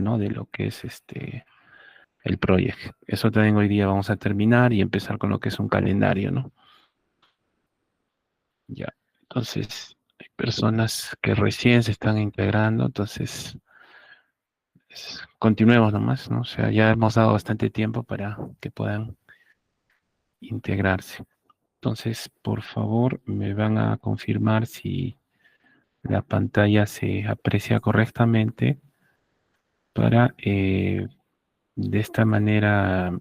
¿no? De lo que es el proyecto. Eso también hoy día vamos a terminar y empezar con lo que es un calendario, ¿no? Ya. Entonces, hay personas que recién se están integrando, entonces continuemos nomás, ¿no? O sea, ya hemos dado bastante tiempo para que puedan integrarse. Entonces, por favor, me van a confirmar si la pantalla se aprecia correctamente para de esta manera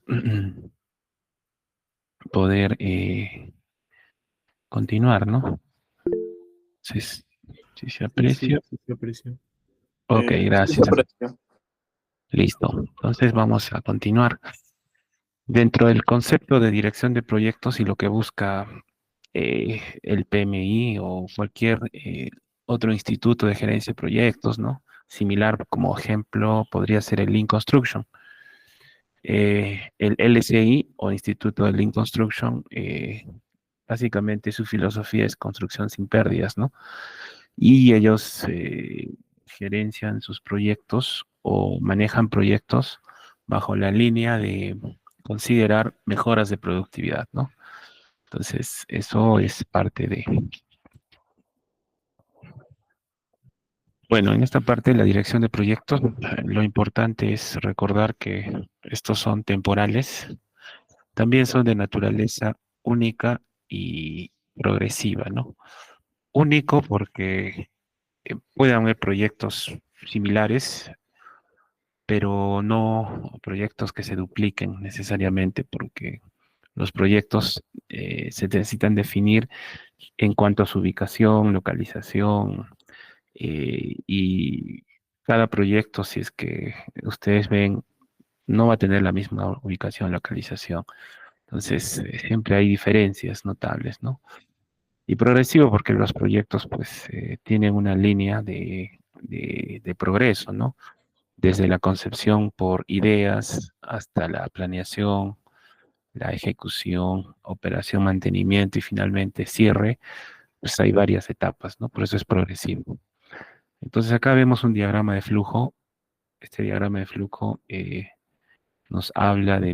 poder continuar, ¿no? Entonces, si se Sí, sí, aprecia. sí, se aprecia. Ok, Sí, se gracias. aprecia. Listo. Entonces vamos a continuar. Dentro del concepto de dirección de proyectos y lo que busca el PMI o cualquier otro instituto de gerencia de proyectos, ¿no? Similar como ejemplo podría ser el Lean Construction. El LCI o Instituto de Lean Construction, básicamente su filosofía es construcción sin pérdidas, ¿no? Y ellos gerencian sus proyectos o manejan proyectos bajo la línea de considerar mejoras de productividad, ¿no? Entonces, eso es parte de... Bueno, en esta parte de la dirección de proyectos, lo importante es recordar que estos son temporales, también son de naturaleza única y progresiva, ¿no? Único porque pueden haber proyectos similares, pero no proyectos que se dupliquen necesariamente, porque los proyectos se necesitan definir en cuanto a su ubicación, localización, y cada proyecto, si es que ustedes ven, no va a tener la misma ubicación, localización. Entonces, siempre hay diferencias notables, ¿no? Y progresivo porque los proyectos, pues, tienen una línea de progreso, ¿no? Desde la concepción por ideas hasta la planeación, la ejecución, operación, mantenimiento y finalmente cierre, pues hay varias etapas, ¿no? Por eso es progresivo. Entonces acá vemos un diagrama de flujo. Este diagrama de flujo nos habla de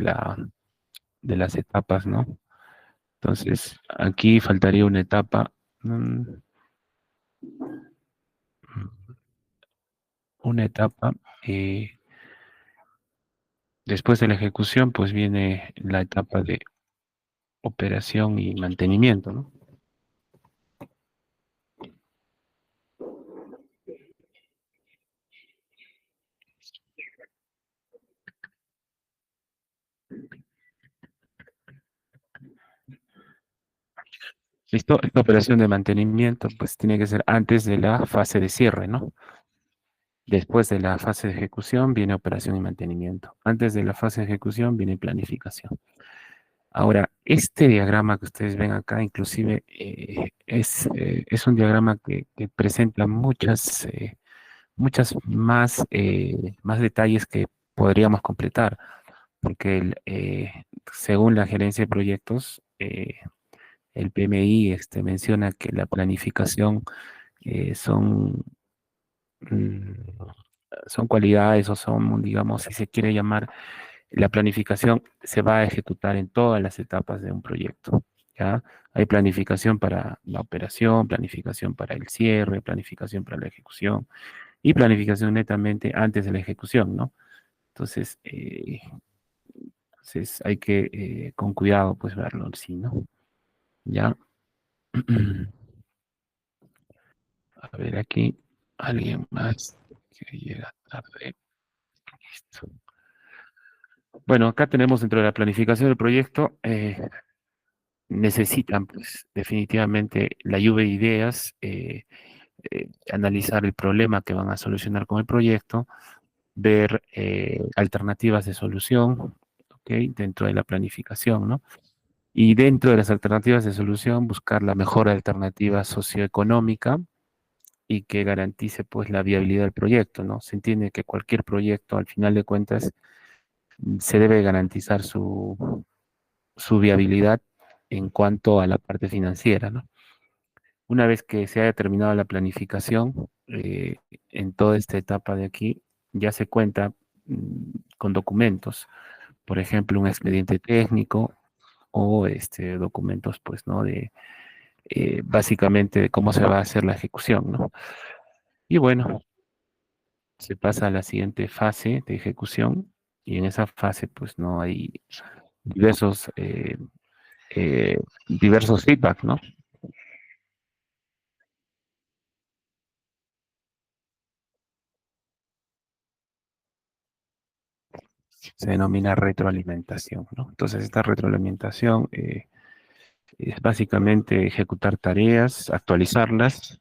las etapas, ¿no? Entonces aquí faltaría una etapa, mm, una etapa. eh, Después de la ejecución, pues viene la etapa de operación y mantenimiento, ¿no? Listo, esta operación de mantenimiento pues tiene que ser antes de la fase de cierre, ¿no? Después de la fase de ejecución viene operación y mantenimiento. Antes de la fase de ejecución viene planificación. Ahora, este diagrama que ustedes ven acá, inclusive, es un diagrama que presenta muchas más detalles que podríamos completar, porque según la gerencia de proyectos, el PMI menciona que la planificación son, mm, son cualidades o son, digamos, si se quiere llamar, la planificación se va a ejecutar en todas las etapas de un proyecto, ¿ya? Hay planificación para la operación, planificación para el cierre, planificación para la ejecución y planificación netamente antes de la ejecución, ¿no? Entonces, entonces hay que con cuidado pues verlo, ¿sí, no? ¿Ya? A ver, aquí alguien más que llega tarde. Listo. Bueno, acá tenemos dentro de la planificación del proyecto, necesitan pues definitivamente la lluvia de ideas, analizar el problema que van a solucionar con el proyecto, ver alternativas de solución, ¿ok? Dentro de la planificación, ¿no? Y dentro de las alternativas de solución, buscar la mejor alternativa socioeconómica y que garantice pues la viabilidad del proyecto, ¿no? Se entiende que cualquier proyecto, al final de cuentas, se debe garantizar su viabilidad en cuanto a la parte financiera, ¿no? Una vez que se haya terminado la planificación, en toda esta etapa de aquí, ya se cuenta con documentos, por ejemplo, un expediente técnico o documentos, pues, ¿no? De básicamente de cómo se va a hacer la ejecución, ¿no? Y bueno, se pasa a la siguiente fase de ejecución y en esa fase, pues, no hay diversos, eh, diversos feedback, ¿no? Se denomina retroalimentación, ¿no? Entonces, esta retroalimentación es básicamente ejecutar tareas, actualizarlas,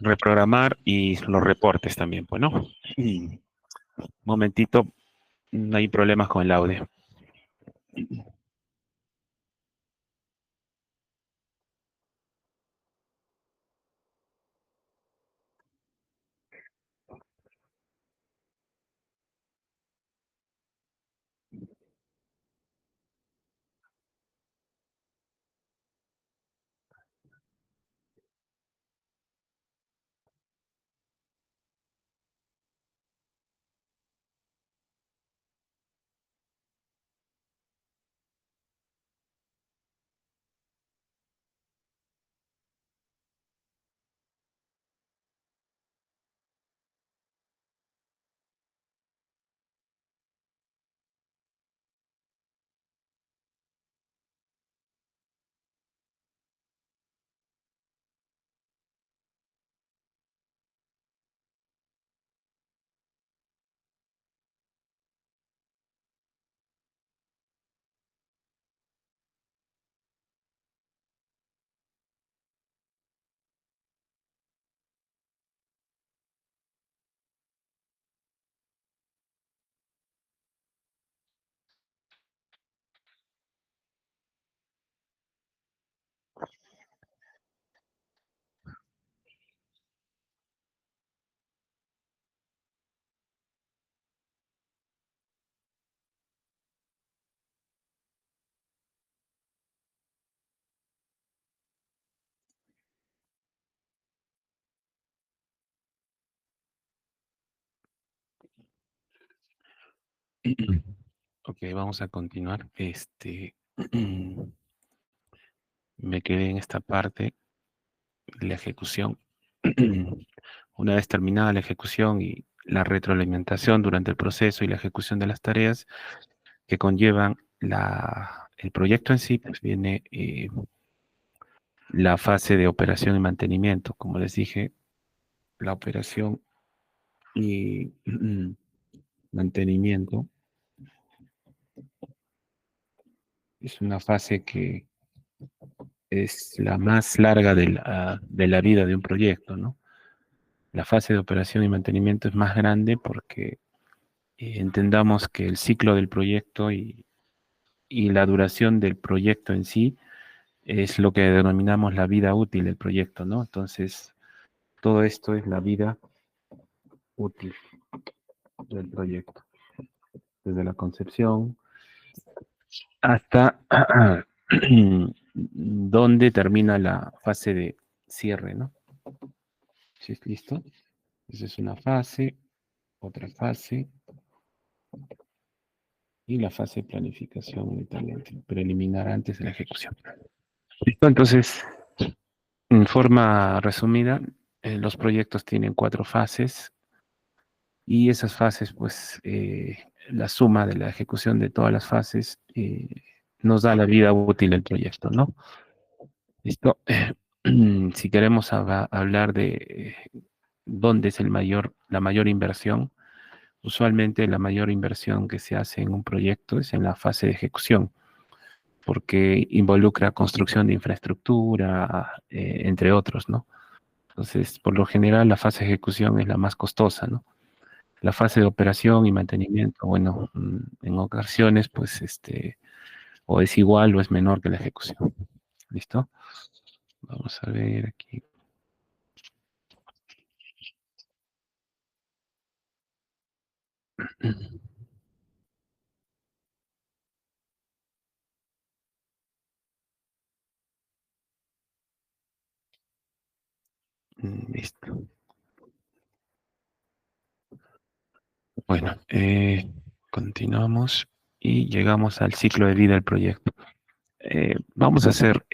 reprogramar y los reportes también, pues, ¿no? Y, momentito, no hay problemas con el audio. Ok, vamos a continuar. Me quedé en esta parte, la ejecución. Una vez terminada la ejecución y la retroalimentación durante el proceso y la ejecución de las tareas que conllevan el proyecto en sí, pues viene la fase de operación y mantenimiento. Como les dije, la operación y mantenimiento es una fase que es la más larga de la vida de un proyecto, ¿no? La fase de operación y mantenimiento es más grande porque entendamos que el ciclo del proyecto y la duración del proyecto en sí es lo que denominamos la vida útil del proyecto, ¿no? Entonces, todo esto es la vida útil del proyecto, desde la concepción hasta donde termina la fase de cierre, ¿no? ¿Sí es listo? Esa es una fase, otra fase y la fase de planificación únicamente, preliminar antes de la ejecución. Listo, entonces, en forma resumida, los proyectos tienen cuatro fases y esas fases, pues, la suma de la ejecución de todas las fases nos da la vida útil del proyecto, ¿no? Listo. Si queremos hablar de dónde es la mayor inversión, usualmente la mayor inversión que se hace en un proyecto es en la fase de ejecución, porque involucra construcción de infraestructura, entre otros, ¿no? Entonces, por lo general, la fase de ejecución es la más costosa, ¿no? La fase de operación y mantenimiento, bueno, en ocasiones, pues, o es igual o es menor que la ejecución. ¿Listo? Vamos a ver aquí. Listo. Bueno, continuamos y llegamos al ciclo de vida del proyecto. Vamos a ser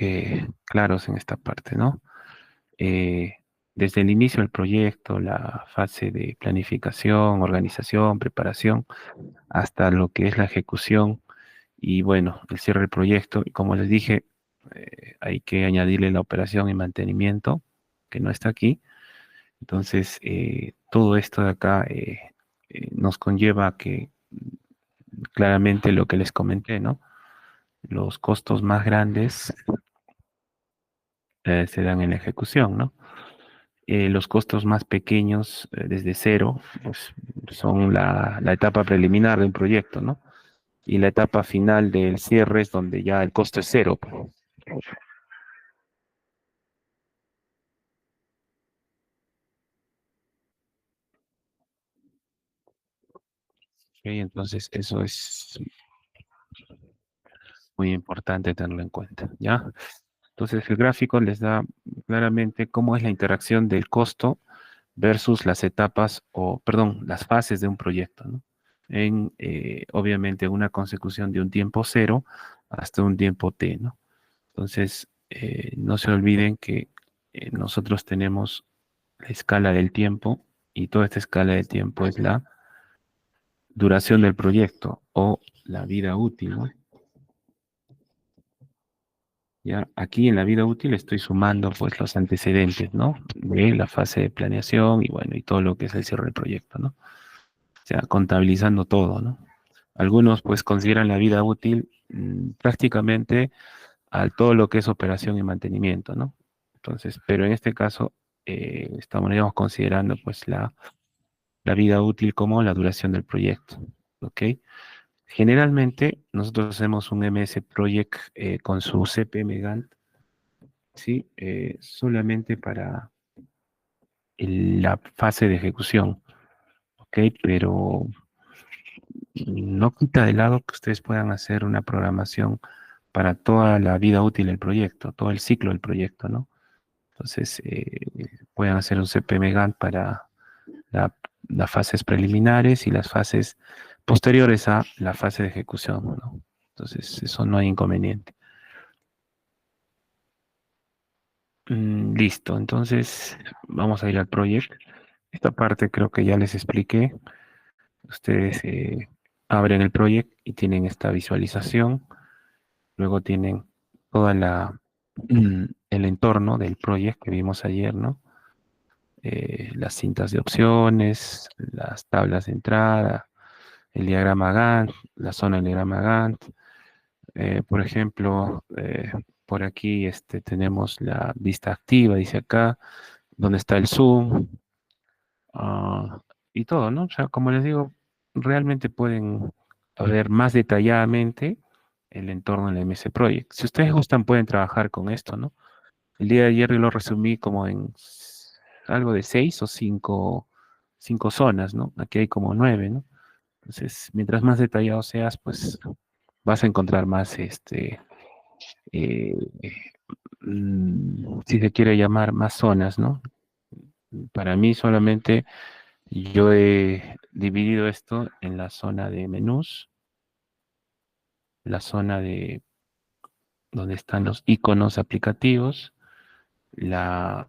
claros en esta parte, ¿no? Eh, Desde el inicio del proyecto, la fase de planificación, organización, preparación, hasta lo que es la ejecución y bueno, el cierre del proyecto. Y como les dije, hay que añadirle la operación y mantenimiento, que no está aquí. Entonces, todo esto de acá nos conlleva a que claramente lo que les comenté, ¿no? Los costos más grandes se dan en la ejecución, ¿no? Los costos más pequeños desde cero, pues son la etapa preliminar de un proyecto, ¿no? Y la etapa final del cierre es donde ya el costo es cero, pues. ¿Ok? Entonces, eso es muy importante tenerlo en cuenta, ¿ya? Entonces, el gráfico les da claramente cómo es la interacción del costo versus las etapas o, perdón, las fases de un proyecto, ¿no? En, obviamente, una consecución de un tiempo cero hasta un tiempo t, ¿no? Entonces, no se olviden que nosotros tenemos la escala del tiempo y toda esta escala del tiempo es la duración del proyecto o la vida útil, ¿no? Ya aquí en la vida útil estoy sumando pues los antecedentes, ¿no? De la fase de planeación y bueno, y todo lo que es el cierre del proyecto, ¿no? O sea, contabilizando todo, ¿no? Algunos pues consideran la vida útil prácticamente a todo lo que es operación y mantenimiento, ¿no? Entonces, pero en este caso estamos digamos, considerando pues la vida útil como la duración del proyecto, ¿ok? Generalmente nosotros hacemos un MS Project con su CPM Gantt, ¿sí? Solamente para la fase de ejecución, ¿ok? Pero no quita de lado que ustedes puedan hacer una programación para toda la vida útil del proyecto, todo el ciclo del proyecto, ¿no? Entonces, pueden hacer un CPM Gantt para las fases preliminares y las fases posteriores a la fase de ejecución, ¿no? Entonces, eso no hay inconveniente. Listo, entonces vamos a ir al proyecto. Esta parte creo que ya les expliqué. Ustedes abren el proyecto y tienen esta visualización. Luego tienen toda el entorno del proyecto que vimos ayer, ¿no? Las cintas de opciones, las tablas de entrada, el diagrama Gantt, la zona del diagrama Gantt. Por ejemplo, por aquí tenemos la vista activa, dice acá, donde está el zoom, ah, y todo, ¿no? O sea, como les digo, realmente pueden ver más detalladamente el entorno del MS Project. Si ustedes gustan, pueden trabajar con esto, ¿no? El día de ayer yo lo resumí como en algo de seis o cinco zonas, ¿no? Aquí hay como nueve, ¿no? Entonces, mientras más detallado seas, pues vas a encontrar más, eh, si se quiere llamar, más zonas, ¿no? Para mí solamente yo he dividido esto en la zona de menús, la zona de donde están los iconos aplicativos, la,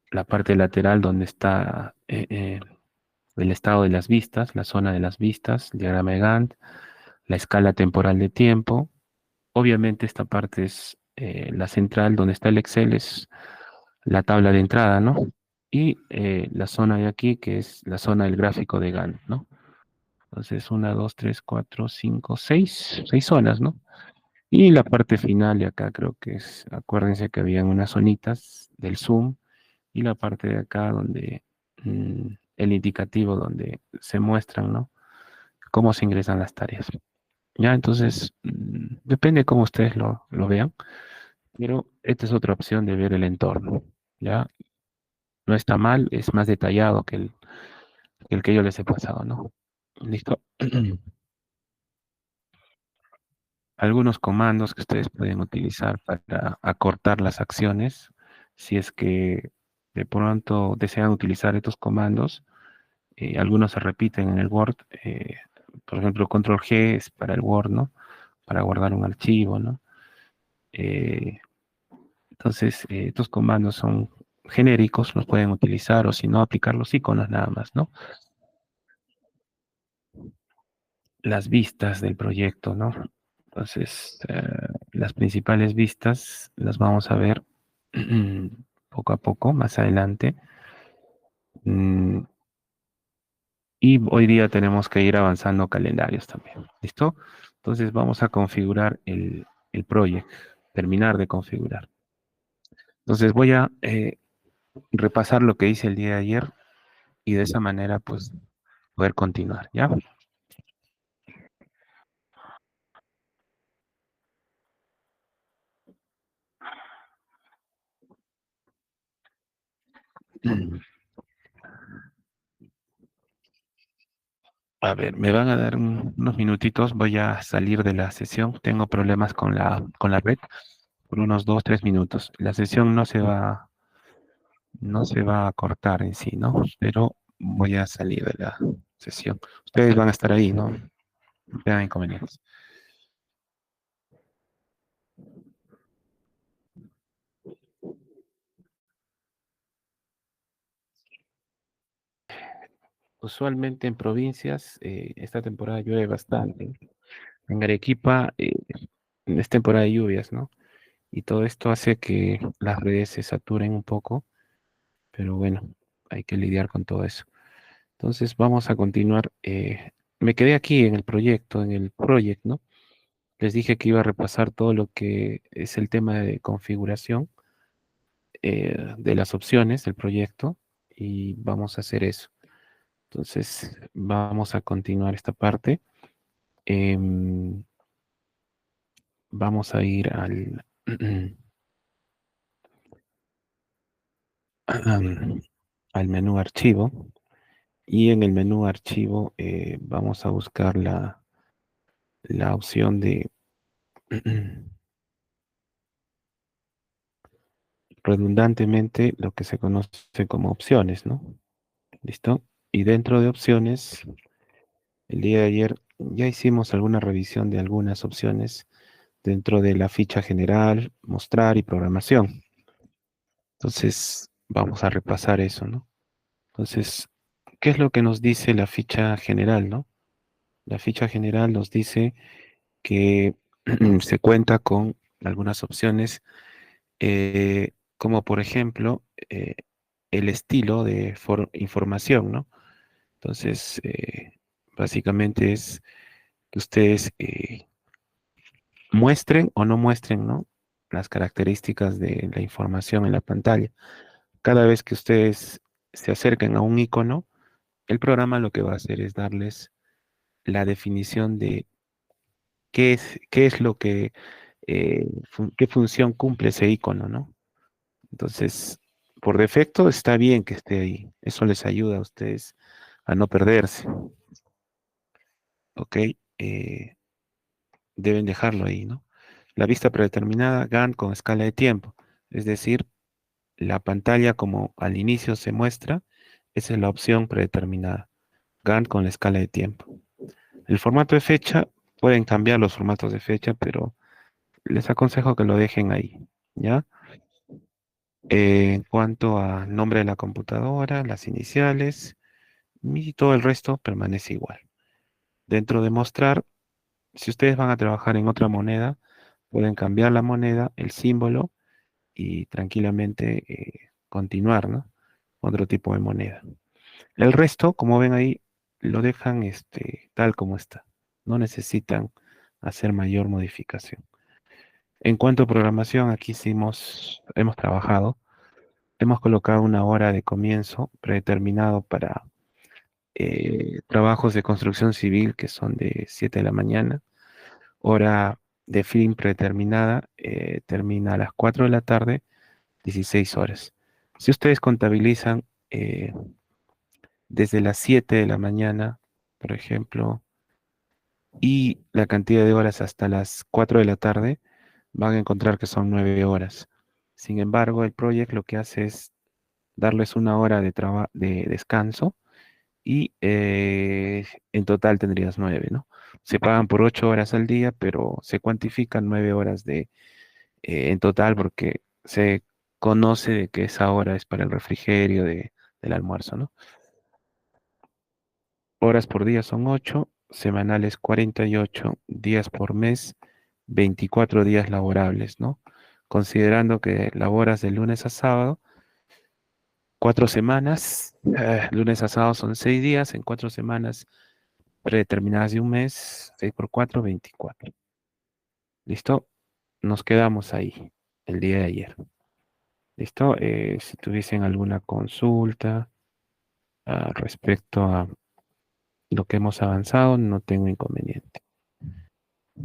la parte lateral donde está el estado de las vistas, la zona de las vistas, el diagrama de Gantt, la escala temporal de tiempo. Obviamente esta parte es la central donde está el Excel, es la tabla de entrada, ¿no? Y la zona de aquí, que es la zona del gráfico de Gantt, ¿no? Entonces, una, dos, tres, cuatro, cinco, seis zonas, ¿no? Y la parte final de acá creo que es, acuérdense que habían unas zonitas del zoom y la parte de acá donde el indicativo donde se muestran, ¿no? Cómo se ingresan las tareas. Ya, entonces, depende cómo ustedes lo vean, pero esta es otra opción de ver el entorno. Ya, no está mal, es más detallado que el que yo les he pasado, ¿no? Listo. Algunos comandos que ustedes pueden utilizar para acortar las acciones, si es que de pronto desean utilizar estos comandos, algunos se repiten en el Word, por ejemplo, Control G es para el Word, ¿no? Para guardar un archivo, ¿no? Eh, entonces, estos comandos son genéricos, los pueden utilizar o si no, aplicar los iconos nada más, ¿no? Las vistas del proyecto, ¿no? Entonces, las principales vistas las vamos a ver poco a poco, más adelante. Mm, y hoy día tenemos que ir avanzando calendarios también. ¿Listo? Entonces vamos a configurar el project, terminar de configurar. Entonces voy a repasar lo que hice el día de ayer y de esa manera, pues, poder continuar, ¿ya? A ver, me van a dar unos minutitos, voy a salir de la sesión. Tengo problemas con la red por unos 2, 3 minutos. La sesión no se va a cortar en sí, ¿no? Pero voy a salir de la sesión. Ustedes van a estar ahí, ¿no? No tengan inconvenientes. Usualmente en provincias, esta temporada llueve bastante. En Arequipa, es temporada de lluvias, ¿no? Y todo esto hace que las redes se saturen un poco, pero bueno, hay que lidiar con todo eso. Entonces vamos a continuar. Me quedé aquí en el proyecto, en el project, ¿no? Les dije que iba a repasar todo lo que es el tema de configuración de las opciones del proyecto y vamos a hacer eso. Entonces vamos a continuar esta parte. Em, Vamos a ir al menú archivo y en el menú archivo vamos a buscar la opción de redundantemente lo que se conoce como opciones, ¿no? ¿Listo? Y dentro de opciones, el día de ayer ya hicimos alguna revisión de algunas opciones dentro de la ficha general, mostrar y programación. Entonces, vamos a repasar eso, ¿no? Entonces, ¿qué es lo que nos dice la ficha general, no? La ficha general nos dice que se cuenta con algunas opciones, como por ejemplo, el estilo de información, ¿no? Entonces, básicamente es que ustedes muestren o no muestren, ¿no? Las características de la información en la pantalla. Cada vez que ustedes se acerquen a un icono, el programa lo que va a hacer es darles la definición de qué es lo que, qué función cumple ese icono, ¿no? Entonces, por defecto está bien que esté ahí. Eso les ayuda a ustedes a no perderse, ¿ok? Deben dejarlo ahí, ¿no? La vista predeterminada, GAN con escala de tiempo, es decir, la pantalla como al inicio se muestra, esa es la opción predeterminada, GAN con la escala de tiempo. El formato de fecha, pueden cambiar los formatos de fecha, pero les aconsejo que lo dejen ahí, ¿ya? En cuanto a nombre de la computadora, las iniciales y todo el resto permanece igual. Dentro de mostrar, si ustedes van a trabajar en otra moneda, pueden cambiar la moneda, el símbolo y tranquilamente continuar, ¿no? Otro tipo de moneda. El resto, como ven ahí, lo dejan tal como está. No necesitan hacer mayor modificación. En cuanto a programación, aquí sí hemos trabajado. Hemos colocado una hora de comienzo predeterminado para trabajos de construcción civil que son de 7 de la mañana. hora de fin predeterminada, termina a las 4 de la tarde, 16 horas. Si ustedes contabilizan desde las 7 de la mañana, por ejemplo, y la cantidad de horas hasta las 4 de la tarde, van a encontrar que son 9 horas. Sin embargo, el proyecto lo que hace es darles una hora de descanso y en total tendrías 9, ¿no? Se pagan por 8 horas al día, pero se cuantifican 9 horas en total porque se conoce de que esa hora es para el refrigerio del almuerzo, ¿no? Horas por día son 8, semanales 48, días por mes 24 días laborables, ¿no? Considerando que laboras de lunes a sábado, 4 semanas, lunes a sábado son 6 días, en 4 semanas predeterminadas de un mes, 6 por 4, 24. ¿Listo? Nos quedamos ahí el día de ayer. ¿Listo? Si tuviesen alguna consulta respecto a lo que hemos avanzado, no tengo inconveniente.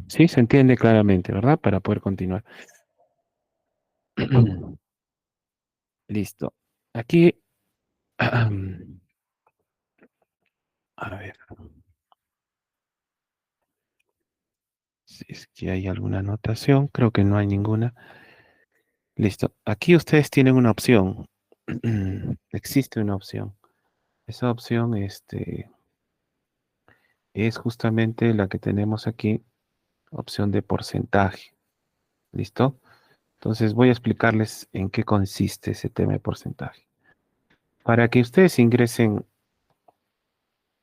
Sí, se entiende claramente, ¿verdad? Para poder continuar. Listo. Aquí, a ver, si es que hay alguna anotación, creo que no hay ninguna. Listo. Aquí ustedes tienen una opción. Existe una opción. Esa opción, es justamente la que tenemos aquí, opción de porcentaje. ¿Listo? Entonces voy a explicarles en qué consiste ese tema de porcentaje. Para que ustedes ingresen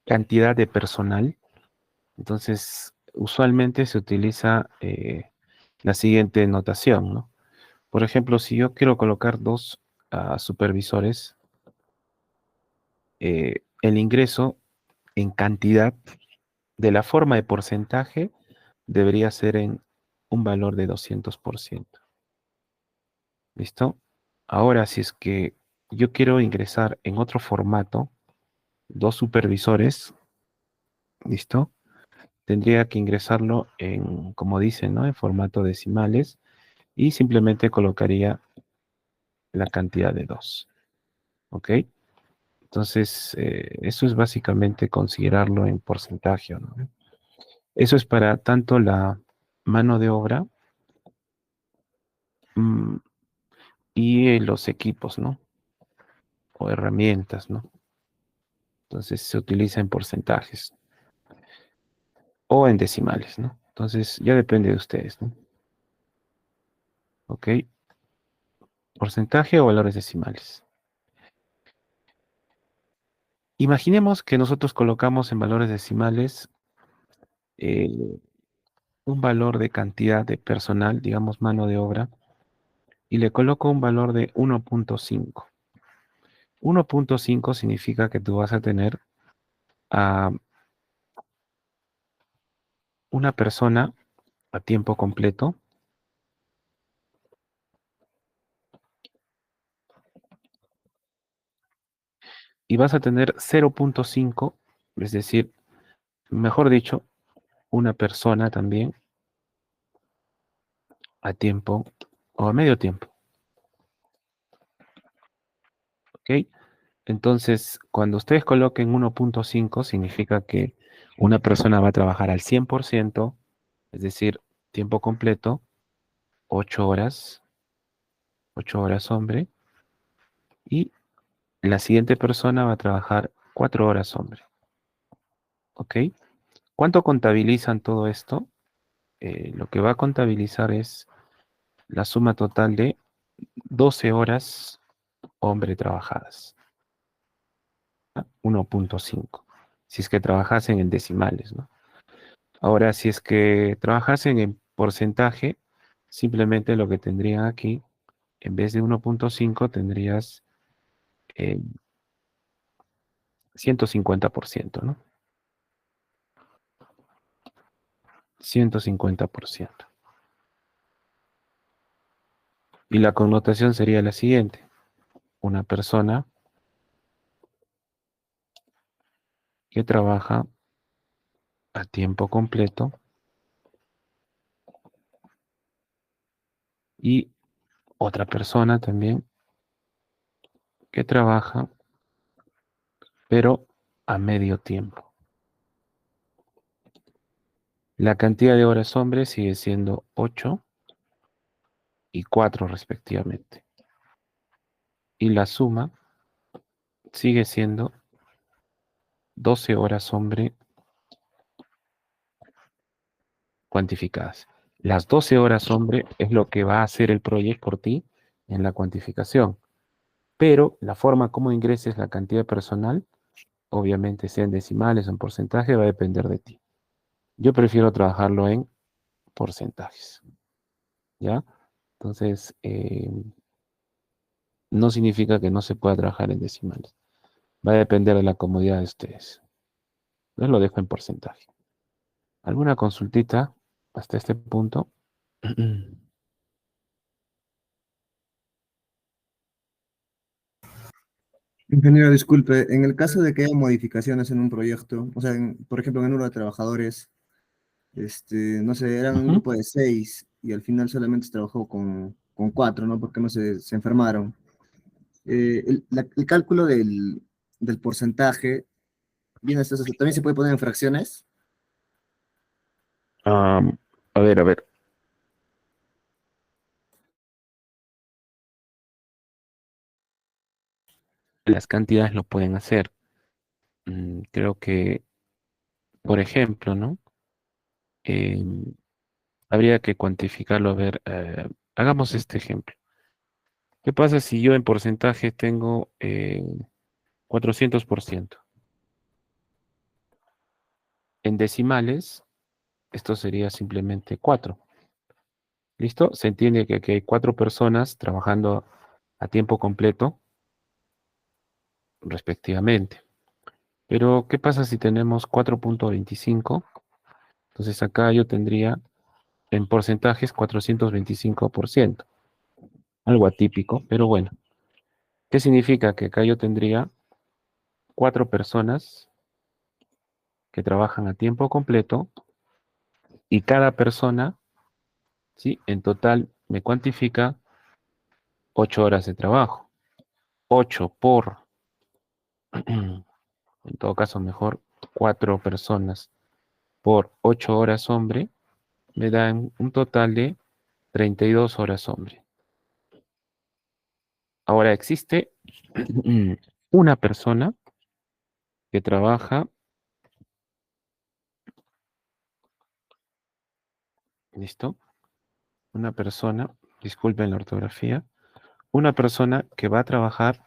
cantidad de personal, entonces usualmente se utiliza la siguiente notación, ¿no? Por ejemplo, si yo quiero colocar dos supervisores, el ingreso en cantidad de la forma de porcentaje debería ser en un valor de 200%. ¿Listo? Ahora, si es que yo quiero ingresar en otro formato, dos supervisores, ¿listo? Tendría que ingresarlo en, como dicen, ¿no? En formato decimales y simplemente colocaría la cantidad de dos. ¿Ok? Entonces, eso es básicamente considerarlo en porcentaje, ¿no? Eso es para tanto la mano de obra mm, y los equipos, ¿no? O herramientas, ¿no? Entonces se utiliza en porcentajes o en decimales, ¿no? Entonces ya depende de ustedes, ¿no? ¿Ok? Porcentaje o valores decimales. Imaginemos que nosotros colocamos en valores decimales eh, un valor de cantidad de personal, digamos mano de obra, y le coloco un valor de 1.5. 1.5 significa que tú vas a tener a una persona a tiempo completo y vas a tener 0.5, es decir, mejor dicho, una persona también a tiempo o a medio tiempo, ¿ok? Entonces, cuando ustedes coloquen 1.5, significa que una persona va a trabajar al 100%, es decir, tiempo completo, 8 horas, 8 horas hombre, y la siguiente persona va a trabajar 4 horas hombre, ¿ok? ¿Cuánto contabilizan todo esto? Lo que va a contabilizar es la suma total de 12 horas hombre trabajadas, 1.5. Si es que trabajasen en decimales, ¿no? Ahora, si es que trabajasen en porcentaje, simplemente lo que tendrían aquí, en vez de 1.5, tendrías eh, 150%, ¿no? 150%. Y la connotación sería la siguiente. Una persona que trabaja a tiempo completo y otra persona también que trabaja, pero a medio tiempo. La cantidad de horas hombre sigue siendo 8 y 4 respectivamente. Y la suma sigue siendo 12 horas hombre cuantificadas. Las 12 horas hombre es lo que va a hacer el proyecto por ti en la cuantificación. Pero la forma como ingreses la cantidad personal, obviamente sea en decimales o en porcentaje, va a depender de ti. Yo prefiero trabajarlo en porcentajes, ¿ya? Entonces, no significa que no se pueda trabajar en decimales. Va a depender de la comodidad de ustedes. Yo lo dejo en porcentaje. ¿Alguna consultita hasta este punto? Ingeniero, disculpe, en el caso de que haya modificaciones en un proyecto, o sea, por ejemplo, en el número de trabajadores, no sé, eran un Ujú. grupo de 6 y al final solamente se trabajó con 4, ¿no? Porque no se enfermaron. El cálculo del porcentaje, bien, también se puede poner en fracciones. Am, a ver. Las cantidades lo pueden hacer. Creo que, por ejemplo, ¿no? Em, habría que cuantificarlo. A ver, hagamos este ejemplo. ¿Qué pasa si yo en porcentaje tengo 400%? En decimales, esto sería simplemente 4. ¿Listo? Se entiende que aquí hay 4 personas trabajando a tiempo completo, respectivamente. Pero, ¿qué pasa si tenemos 4,25? Entonces acá yo tendría en porcentajes 425%. Algo atípico, pero bueno. ¿Qué significa? Que acá yo tendría 4 personas que trabajan a tiempo completo y cada persona, ¿sí? En total me cuantifica 8 horas de trabajo. 8 por, en todo caso mejor, 4 personas por 8 horas hombre, me dan un total de 32 horas hombre. Ahora existe una persona que trabaja, ¿listo? Una persona, disculpen la ortografía, una persona que va a trabajar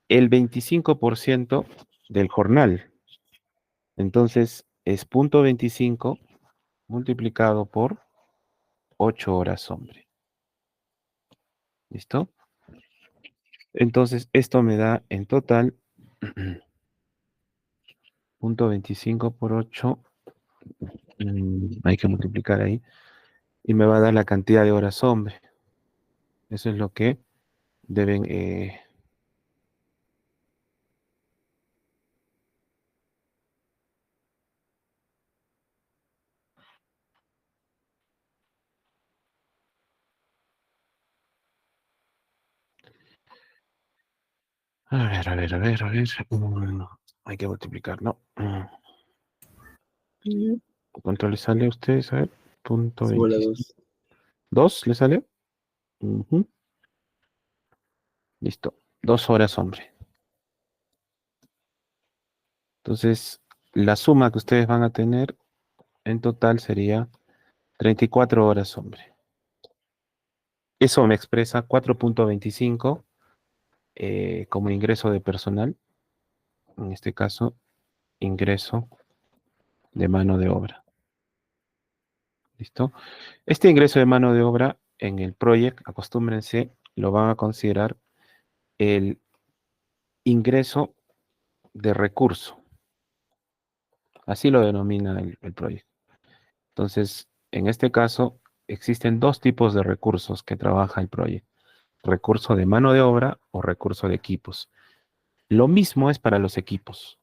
el 25% del jornal. Entonces es 0,25 multiplicado por 8 horas hombre. ¿Listo? Entonces esto me da en total 0,25 por 8. Hay que multiplicar ahí. Y me va a dar la cantidad de horas hombre. Eso es lo que deben... a ver. Hay que multiplicar, ¿no? ¿Cuánto le sale a ustedes? A ver, punto Sobre 25. 2. ¿2 le sale? Ujú. Listo. 2 horas, hombre. Entonces, la suma que ustedes van a tener en total sería 34 horas, hombre. Eso me expresa 4,25 como ingreso de personal. En este caso, ingreso de mano de obra. ¿Listo? Este ingreso de mano de obra en el proyecto, acostúmbrense, lo van a considerar el ingreso de recurso. Así lo denomina el proyecto. Entonces, en este caso, existen dos tipos de recursos que trabaja el proyecto. Recurso de mano de obra o recurso de equipos. Lo mismo es para los equipos.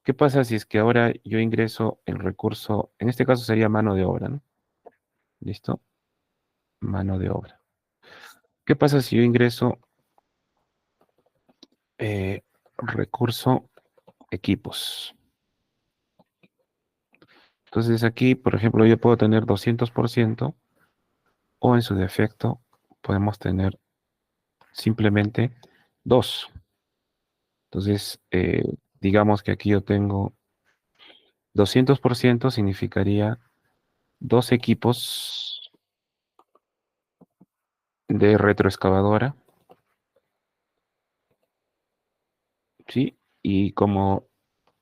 ¿Qué pasa si es que ahora yo ingreso el recurso, en este caso sería mano de obra, ¿no? ¿Listo? mano de obra. ¿Qué pasa si yo ingreso recurso equipos? Entonces aquí, por ejemplo, yo puedo tener 200% o en su defecto podemos tener simplemente 2. Entonces, digamos que aquí yo tengo 200% significaría dos equipos de retroexcavadora, ¿sí? Y como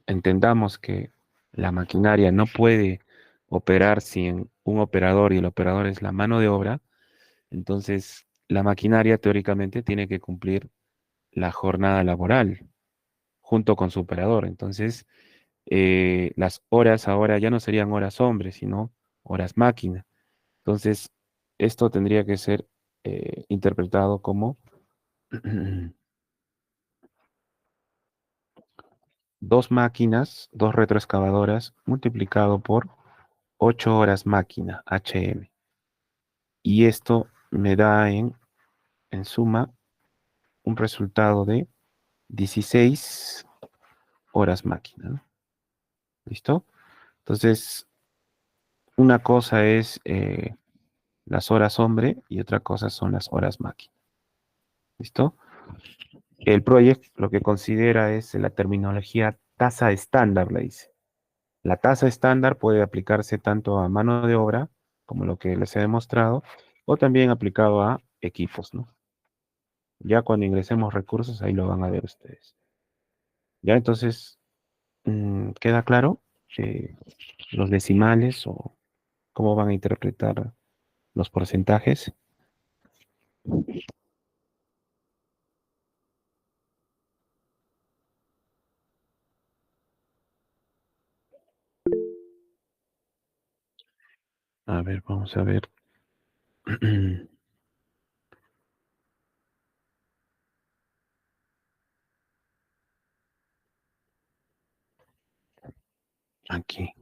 entendamos que la maquinaria no puede operar sin un operador y el operador es la mano de obra, entonces la maquinaria teóricamente tiene que cumplir la jornada laboral junto con su operador. Entonces, las horas ahora ya no serían horas hombre, sino horas máquina. Entonces, esto tendría que ser interpretado como dos máquinas, dos retroexcavadoras, multiplicado por 8 horas máquina, HM. Y esto me da en suma un resultado de 16 horas máquina, ¿no? ¿Listo? Entonces, una cosa es las horas hombre y otra cosa son las horas máquina. ¿Listo? El project lo que considera es la terminología tasa estándar, le dice. La tasa estándar puede aplicarse tanto a mano de obra, como lo que les he demostrado, o también aplicado a equipos, ¿no? Ya cuando ingresemos recursos, ahí lo van a ver ustedes. Ya entonces, ¿queda claro los decimales o cómo van a interpretar los porcentajes? A ver, vamos a ver. Aquí.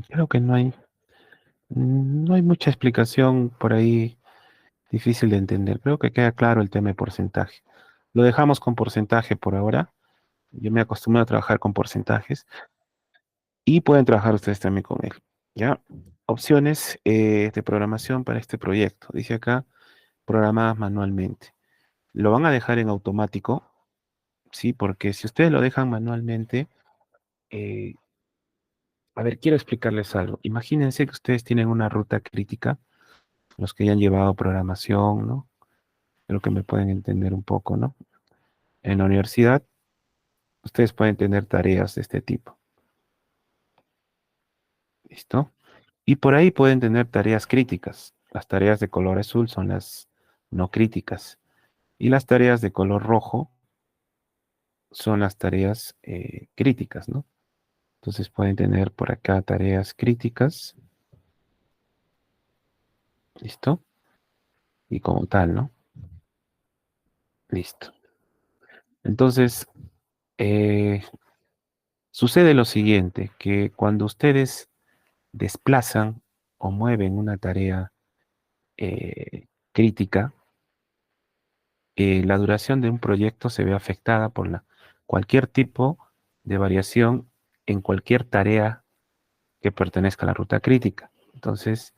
Creo que no hay mucha explicación por ahí difícil de entender. Creo que queda claro el tema de porcentaje. Lo dejamos con porcentaje por ahora. Yo me acostumbro a trabajar con porcentajes y pueden trabajar ustedes también con él. ¿Ya? Opciones de programación para este proyecto. Dice acá, programadas manualmente. Lo van a dejar en automático, ¿sí? Porque si ustedes lo dejan manualmente, eh, a ver, quiero explicarles algo. Imagínense que ustedes tienen una ruta crítica, los que ya han llevado programación, ¿no? Creo que me pueden entender un poco, ¿no? En la universidad, ustedes pueden tener tareas de este tipo, ¿listo? Y por ahí pueden tener tareas críticas. Las tareas de color azul son las no críticas. Y las tareas de color rojo son las tareas críticas, ¿no? Entonces pueden tener por acá tareas críticas, ¿listo? Y como tal, ¿no? Listo. Entonces, eh, sucede lo siguiente, que cuando ustedes desplazan o mueven una tarea crítica, la duración de un proyecto se ve afectada por cualquier tipo de variación en cualquier tarea que pertenezca a la ruta crítica. Entonces,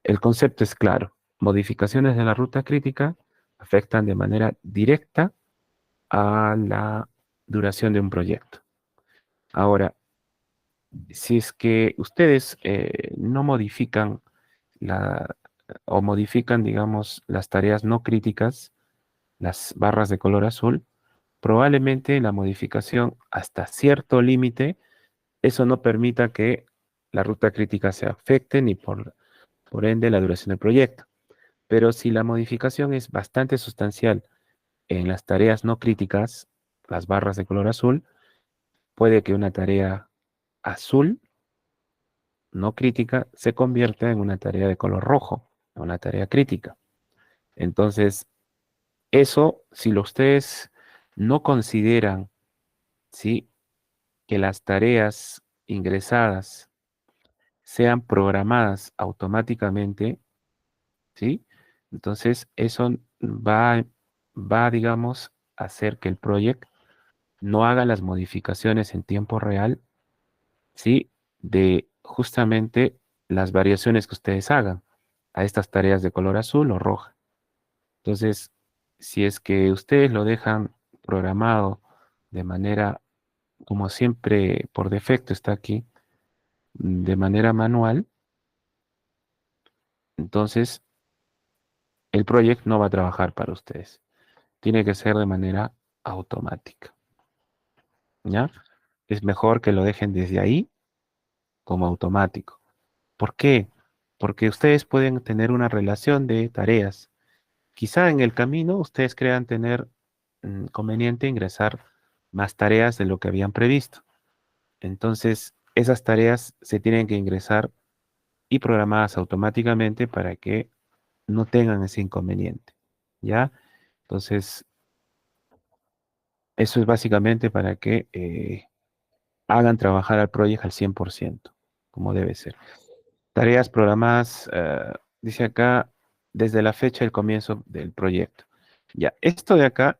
el concepto es claro. Modificaciones de la ruta crítica afectan de manera directa a la duración de un proyecto. Ahora, si es que ustedes no modifican la, o modifican, digamos, las tareas no críticas, las barras de color azul, probablemente la modificación hasta cierto límite, eso no permita que la ruta crítica se afecte ni por ende la duración del proyecto. Pero si la modificación es bastante sustancial en las tareas no críticas, las barras de color azul, puede que una tarea azul no crítica se convierta en una tarea de color rojo, una tarea crítica. Entonces, Eso, si ustedes no consideran, ¿sí?, que las tareas ingresadas sean programadas automáticamente, ¿sí? Entonces, eso digamos, a hacer que el proyecto no haga las modificaciones en tiempo real, ¿sí? De justamente las variaciones que ustedes hagan a estas tareas de color azul o roja. Entonces, si es que ustedes lo dejan programado de manera, como siempre, por defecto está aquí, de manera manual, entonces el proyecto no va a trabajar para ustedes. Tiene que ser de manera automática, ¿ya? Es mejor que lo dejen desde ahí como automático. ¿Por qué? Porque ustedes pueden tener una relación de tareas. Quizá en el camino ustedes crean tener conveniente ingresar más tareas de lo que habían previsto. Entonces, esas tareas se tienen que ingresar y programadas automáticamente para que no tengan ese inconveniente, ¿ya? Entonces, eso es básicamente para que hagan trabajar al proyecto al 100%, como debe ser. Tareas programadas, dice acá, desde la fecha del comienzo del proyecto. Ya, esto de acá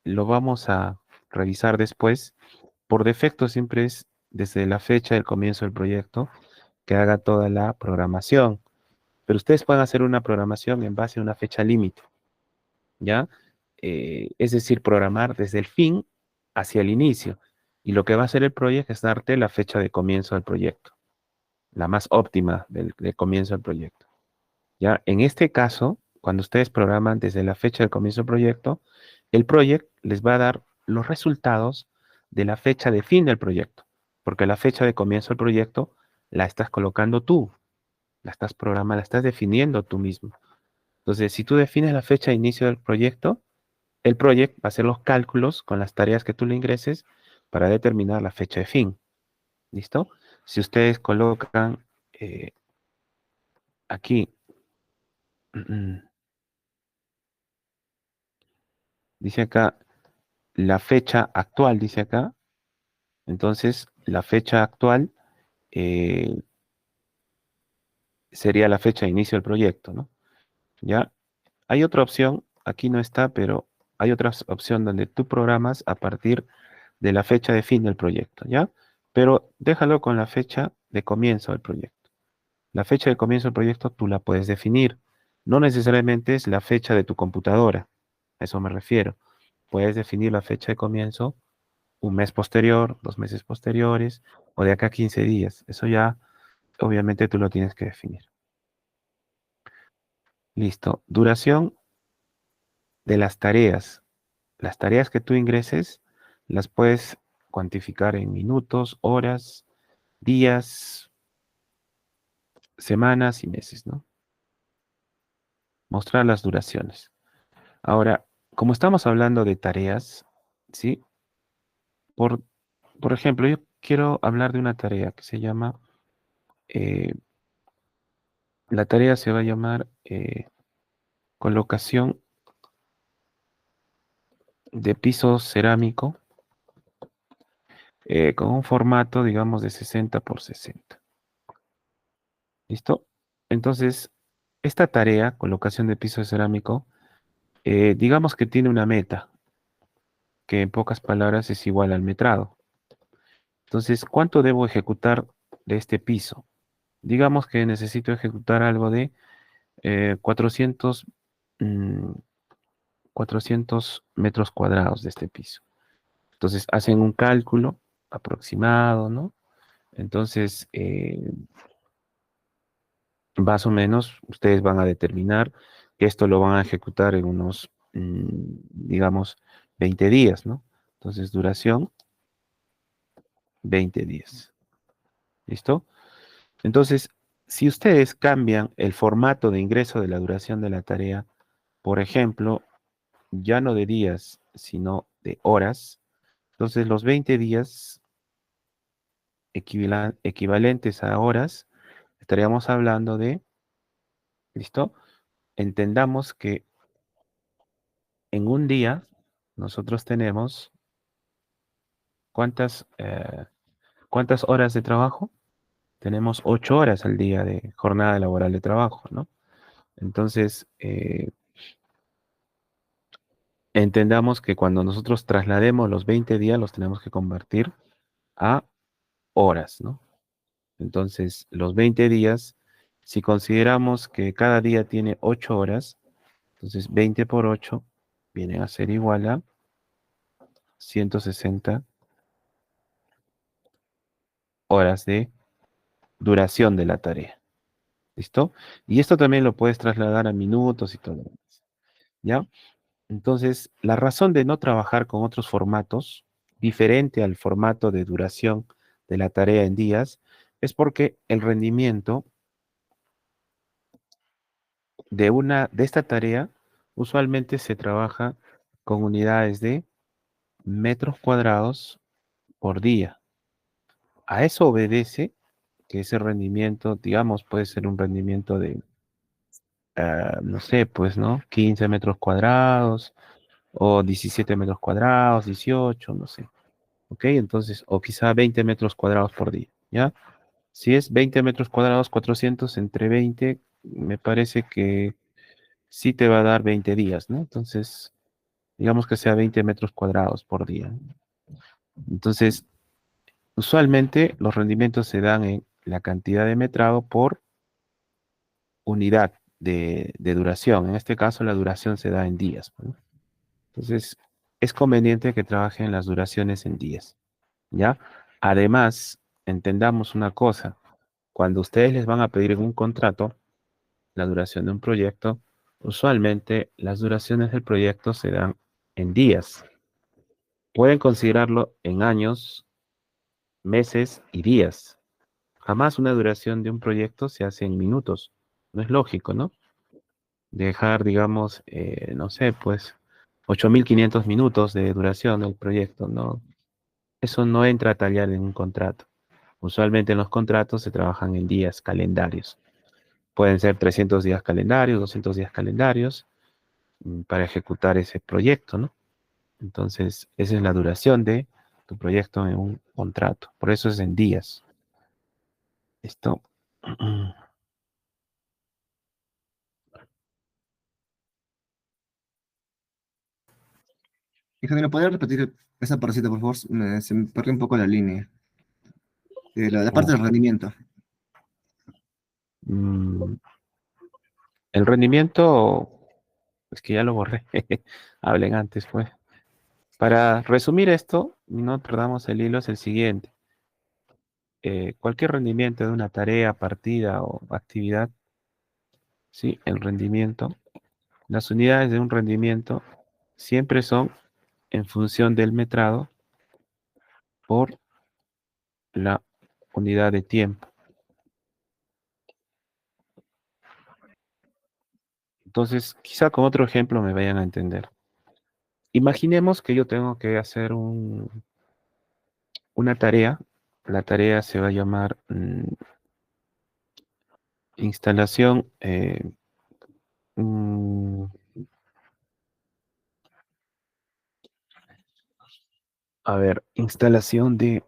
lo vamos a revisar después. Por defecto siempre es desde la fecha del comienzo del proyecto que haga toda la programación. Pero ustedes pueden hacer una programación en base a una fecha límite, ¿ya? Es decir, programar desde el fin hacia el inicio. Y lo que va a hacer el proyecto es darte la fecha de comienzo del proyecto, la más óptima del comienzo del proyecto. ¿Ya? En este caso, cuando ustedes programan desde la fecha del comienzo del proyecto, el proyecto les va a dar los resultados de la fecha de fin del proyecto, porque la fecha de comienzo del proyecto la estás colocando tú, la estás programando, la estás definiendo tú mismo. Entonces, si tú defines la fecha de inicio del proyecto, el proyecto va a hacer los cálculos con las tareas que tú le ingreses para determinar la fecha de fin. ¿Listo? Si ustedes colocan aquí, dice acá, la fecha actual, dice acá, entonces la fecha actual eh, sería la fecha de inicio del proyecto, ¿no? Ya, hay otra opción, aquí no está, pero hay otra opción donde tú programas a partir de la fecha de fin del proyecto, ¿ya? Pero déjalo con la fecha de comienzo del proyecto. La fecha de comienzo del proyecto tú la puedes definir. No necesariamente es la fecha de tu computadora, a eso me refiero. Puedes definir la fecha de comienzo un mes posterior, 2 meses posteriores, o de acá a 15 días. Eso ya, obviamente, tú lo tienes que definir. Listo. Duración de las tareas. Las tareas que tú ingreses las puedes cuantificar en minutos, horas, días, semanas y meses, ¿no? Mostrar las duraciones. Ahora, como estamos hablando de tareas, ¿sí? Por, por ejemplo, yo quiero hablar de una tarea que se llama, eh, la tarea se va a llamar colocación de piso cerámico con un formato, digamos, de 60 por 60. ¿Listo? Entonces, esta tarea, colocación de piso cerámico, digamos que tiene una meta, que en pocas palabras es igual al metrado. Entonces, ¿cuánto debo ejecutar de este piso? Digamos que necesito ejecutar algo de 400, mm, 400 metros cuadrados de este piso. Entonces, hacen un cálculo aproximado, ¿no? Entonces, más o menos, ustedes van a determinar que esto lo van a ejecutar en unos, digamos, 20 días, ¿no? Entonces, duración, 20 días. ¿Listo? Entonces, si ustedes cambian el formato de ingreso de la duración de la tarea, por ejemplo, ya no de días, sino de horas, entonces los 20 días equivalentes a horas, estaríamos hablando de, ¿listo? Entendamos que en un día nosotros tenemos ¿cuántas, cuántas horas de trabajo? Tenemos 8 horas al día de jornada laboral de trabajo, ¿no? Entonces, entendamos que cuando nosotros traslademos los 20 días, los tenemos que convertir a horas, ¿no? Entonces, los 20 días, si consideramos que cada día tiene 8 horas, entonces 20 por 8 viene a ser igual a 160 horas de duración de la tarea. ¿Listo? Y esto también lo puedes trasladar a minutos y todo lo demás, ¿ya? Entonces, la razón de no trabajar con otros formatos, diferente al formato de duración de la tarea en días, es porque el rendimiento de esta tarea usualmente se trabaja con unidades de metros cuadrados por día. A eso obedece que ese rendimiento, digamos, puede ser un rendimiento de, no sé, pues, ¿no? 15 metros cuadrados o 17 metros cuadrados, 18, no sé. ¿Ok? Entonces, o quizá 20 metros cuadrados por día, ¿ya? Si es 20 metros cuadrados, 400 entre 20, me parece que sí te va a dar 20 días, ¿no? Entonces, digamos que sea 20 metros cuadrados por día. Entonces, usualmente los rendimientos se dan en la cantidad de metrado por unidad de duración. En este caso, la duración se da en días, ¿no? Entonces, es conveniente que trabajen las duraciones en días, ¿ya? Además, entendamos una cosa, cuando ustedes les van a pedir en un contrato la duración de un proyecto, usualmente las duraciones del proyecto se dan en días. Pueden considerarlo en años, meses y días. Jamás una duración de un proyecto se hace en minutos. No es lógico, ¿no? Dejar, digamos, no sé, pues 8.500 minutos de duración del proyecto, ¿no? Eso no entra a tallar en un contrato. Usualmente en los contratos se trabajan en días calendarios. Pueden ser 300 días calendarios, 200 días calendarios para ejecutar ese proyecto, ¿no? Entonces, esa es la duración de tu proyecto en un contrato. Por eso es en días. Esto. Ingeniero, ¿podría repetir esa partecita, por favor? Se me perdió un poco la línea. La parte del rendimiento. Mm, el rendimiento, es que ya lo borré. Hablen antes, pues. Para resumir esto, no perdamos el hilo, es el siguiente. Cualquier rendimiento de una tarea, partida o actividad, ¿sí? El rendimiento, las unidades de un rendimiento siempre son en función del metrado por la unidad de tiempo. Entonces, quizá con otro ejemplo me vayan a entender. Imaginemos que yo tengo que hacer una tarea. La tarea se va a llamar instalación, mm, a ver, instalación de,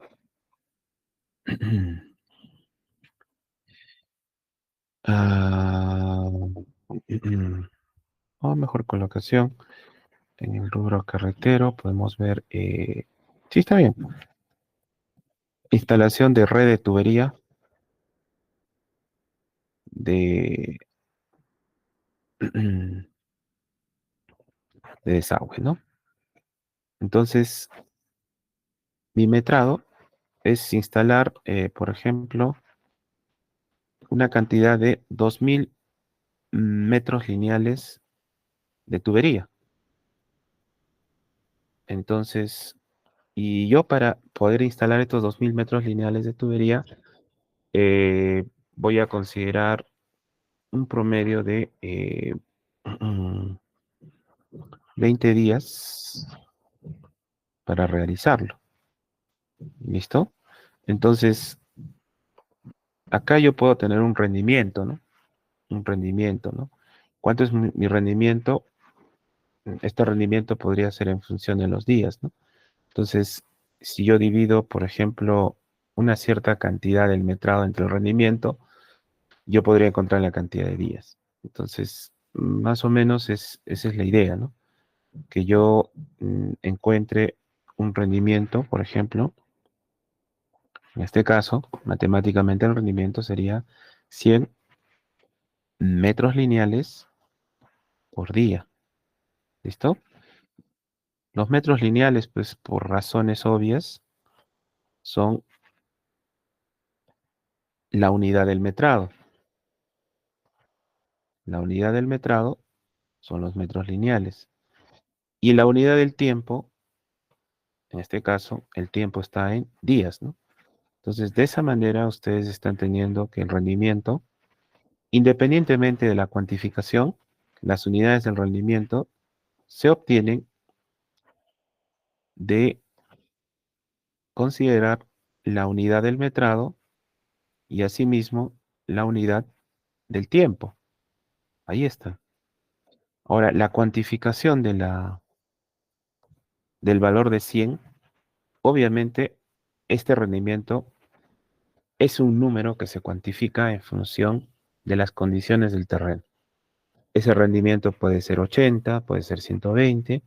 ah, o mejor colocación en el rubro carretero, podemos ver, sí está bien, instalación de red de tubería de, de desagüe, ¿no? Entonces, mi metrado es instalar, por ejemplo, una cantidad de 2.000 metros lineales de tubería. Entonces, y yo para poder instalar estos 2.000 metros lineales de tubería, voy a considerar un promedio de 20 días para realizarlo. ¿Listo? Entonces, acá yo puedo tener un rendimiento, ¿no? Un rendimiento, ¿no? ¿Cuánto es mi rendimiento? este rendimiento podría ser en función de los días, ¿no? Entonces, si yo divido, por ejemplo, una cierta cantidad del metrado entre el rendimiento, yo podría encontrar la cantidad de días. Entonces, más o menos esa es la idea, ¿no? Que yo encuentre un rendimiento, por ejemplo, en este caso, matemáticamente el rendimiento sería 100 metros lineales por día. ¿Listo? Los metros lineales, pues por razones obvias, son la unidad del metrado. La unidad del metrado son los metros lineales. Y la unidad del tiempo, en este caso, el tiempo está en días, ¿no? Entonces, de esa manera ustedes están teniendo que el rendimiento, independientemente de la cuantificación, las unidades del rendimiento se obtienen de considerar la unidad del metrado y asimismo la unidad del tiempo. Ahí está. Ahora, la cuantificación del valor de 100, obviamente, este rendimiento es un número que se cuantifica en función de las condiciones del terreno. Ese rendimiento puede ser 80, puede ser 120.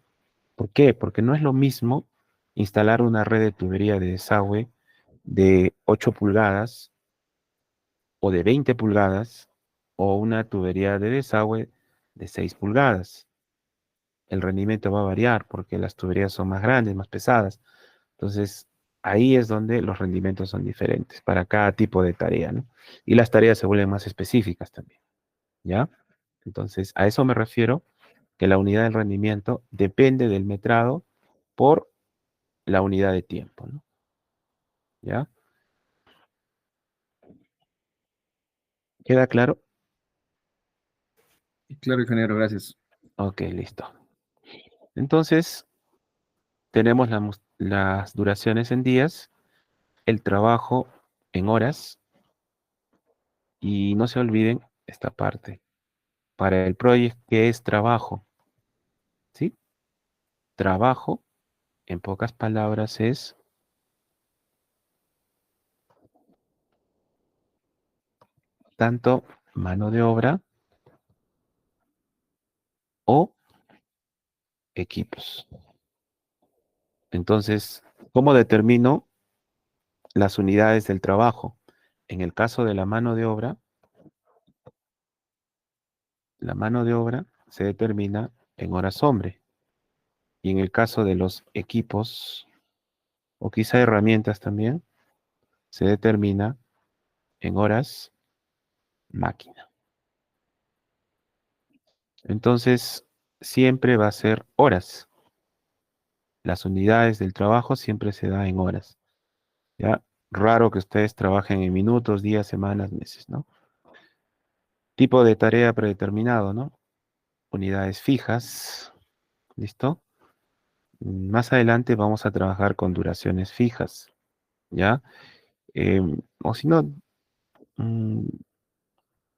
¿Por qué? Porque no es lo mismo instalar una red de tubería de desagüe de 8 pulgadas o de 20 pulgadas o una tubería de desagüe de 6 pulgadas. El rendimiento va a variar porque las tuberías son más grandes, más pesadas. Entonces, ahí es donde los rendimientos son diferentes para cada tipo de tarea, ¿no? Y las tareas se vuelven más específicas también, ¿ya? Entonces, a eso me refiero, que la unidad del rendimiento depende del metrado por la unidad de tiempo, ¿no? ¿Ya? ¿Queda claro? Claro, ingeniero, gracias. Ok, listo. Entonces, tenemos las duraciones en días, el trabajo en horas, y no se olviden esta parte. Para el proyecto, ¿qué es trabajo? ¿Sí? Trabajo, en pocas palabras, es tanto mano de obra o equipos. Entonces, ¿cómo determino las unidades del trabajo? En el caso de la mano de obra se determina en horas hombre. Y en el caso de los equipos, o quizá herramientas también, se determina en horas máquina. Entonces, siempre va a ser horas. Las unidades del trabajo siempre se da en horas. ¿Ya? Raro que ustedes trabajen en minutos, días, semanas, meses, ¿no? Tipo de tarea predeterminado, ¿no? Unidades fijas, ¿listo? Más adelante vamos a trabajar con duraciones fijas, ¿ya? O si no, mm,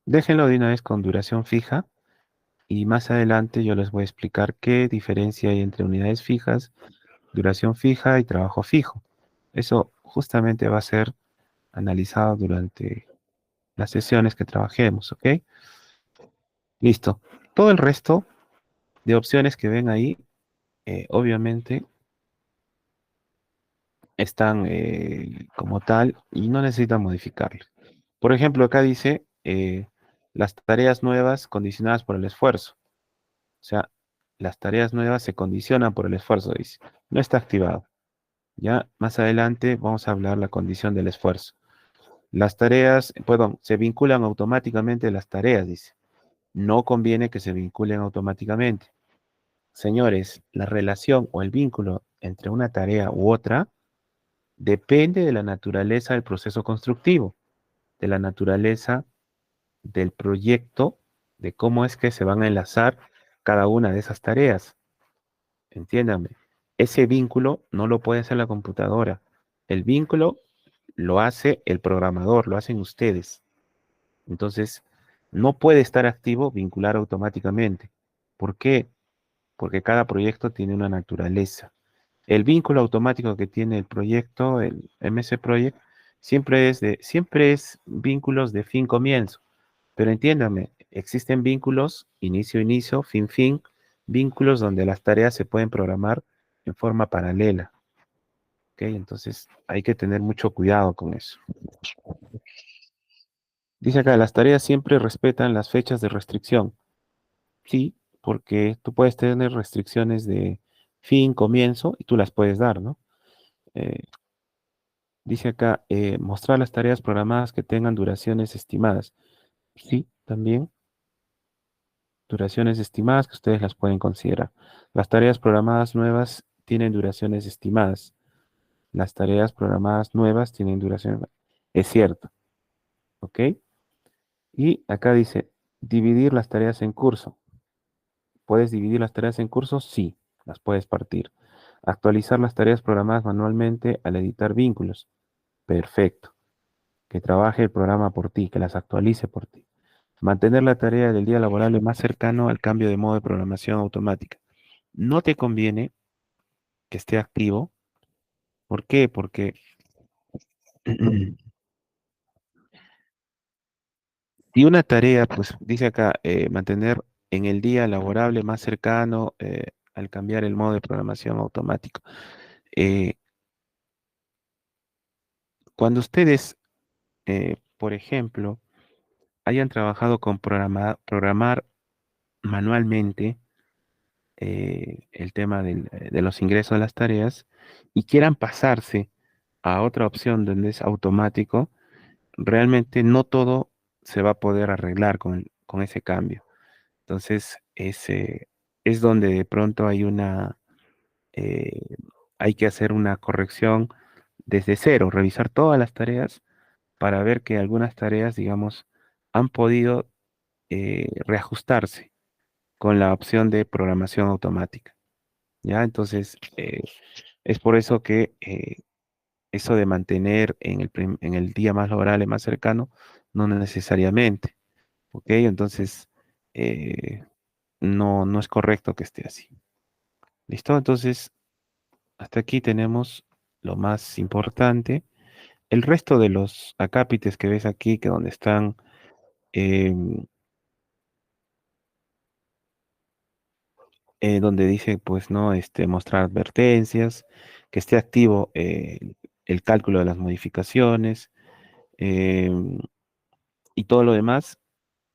déjenlo de una vez con duración fija y más adelante yo les voy a explicar qué diferencia hay entre unidades fijas, duración fija y trabajo fijo. Eso justamente va a ser analizado durante las sesiones que trabajemos, ¿ok? Listo. Todo el resto de opciones que ven ahí, obviamente, están como tal y no necesitan modificarlas. Por ejemplo, acá dice las tareas nuevas condicionadas por el esfuerzo. O sea, las tareas nuevas se condicionan por el esfuerzo, dice. No está activado. Ya más adelante vamos a hablar la condición del esfuerzo. Las tareas, perdón, se vinculan automáticamente las tareas, dice. No conviene que se vinculen automáticamente. Señores, la relación o el vínculo entre una tarea u otra depende de la naturaleza del proceso constructivo, de la naturaleza del proyecto, de cómo es que se van a enlazar cada una de esas tareas. Entiéndame, ese vínculo no lo puede hacer la computadora. El vínculo lo hace el programador, lo hacen ustedes. Entonces, no puede estar activo vincular automáticamente. ¿Por qué? porque cada proyecto tiene una naturaleza. El vínculo automático que tiene el proyecto, el MS Project, siempre es vínculos de fin-comienzo. Pero entiéndame, existen vínculos inicio-inicio, fin-fin, vínculos donde las tareas se pueden programar en forma paralela. ¿Ok? Entonces hay que tener mucho cuidado con eso. Dice acá, las tareas siempre respetan las fechas de restricción. Sí, porque tú puedes tener restricciones de fin, comienzo, y tú las puedes dar, ¿no? Eh, Dice acá, mostrar las tareas programadas que tengan duraciones estimadas. Sí, también duraciones estimadas que ustedes las pueden considerar. Las tareas programadas nuevas tienen duraciones estimadas. Las tareas programadas nuevas tienen duración. Es cierto, ¿ok? Y acá dice, dividir las tareas en curso. ¿Puedes dividir las tareas en curso? Sí, las puedes partir. Actualizar las tareas programadas manualmente al editar vínculos. Perfecto. Que trabaje el programa por ti, que las actualice por ti. Mantener la tarea del día laborable más cercano al cambio de modo de programación automática. No te conviene que esté activo. ¿Por qué? Porque si una tarea, pues dice acá, mantener en el día laborable más cercano al cambiar el modo de programación automático. Eh, Cuando ustedes, por ejemplo, hayan trabajado con programar manualmente el tema de los ingresos de las tareas y quieran pasarse a otra opción donde es automático, realmente no todo se va a poder arreglar con ese cambio. Entonces, es donde de pronto eh, hay que hacer una corrección desde cero, revisar todas las tareas para ver que algunas tareas, digamos, han podido reajustarse con la opción de programación automática. ¿Ya? Entonces, es por eso que eso de mantener en el día más laborable más cercano, no necesariamente. ¿Ok? Entonces, eh, no es correcto que esté así. ¿Listo? Entonces, hasta aquí tenemos lo más importante. El resto de los acápites que ves aquí, que donde están, em, donde dice, pues, no, mostrar advertencias, que esté activo el cálculo de las modificaciones, em, y todo lo demás,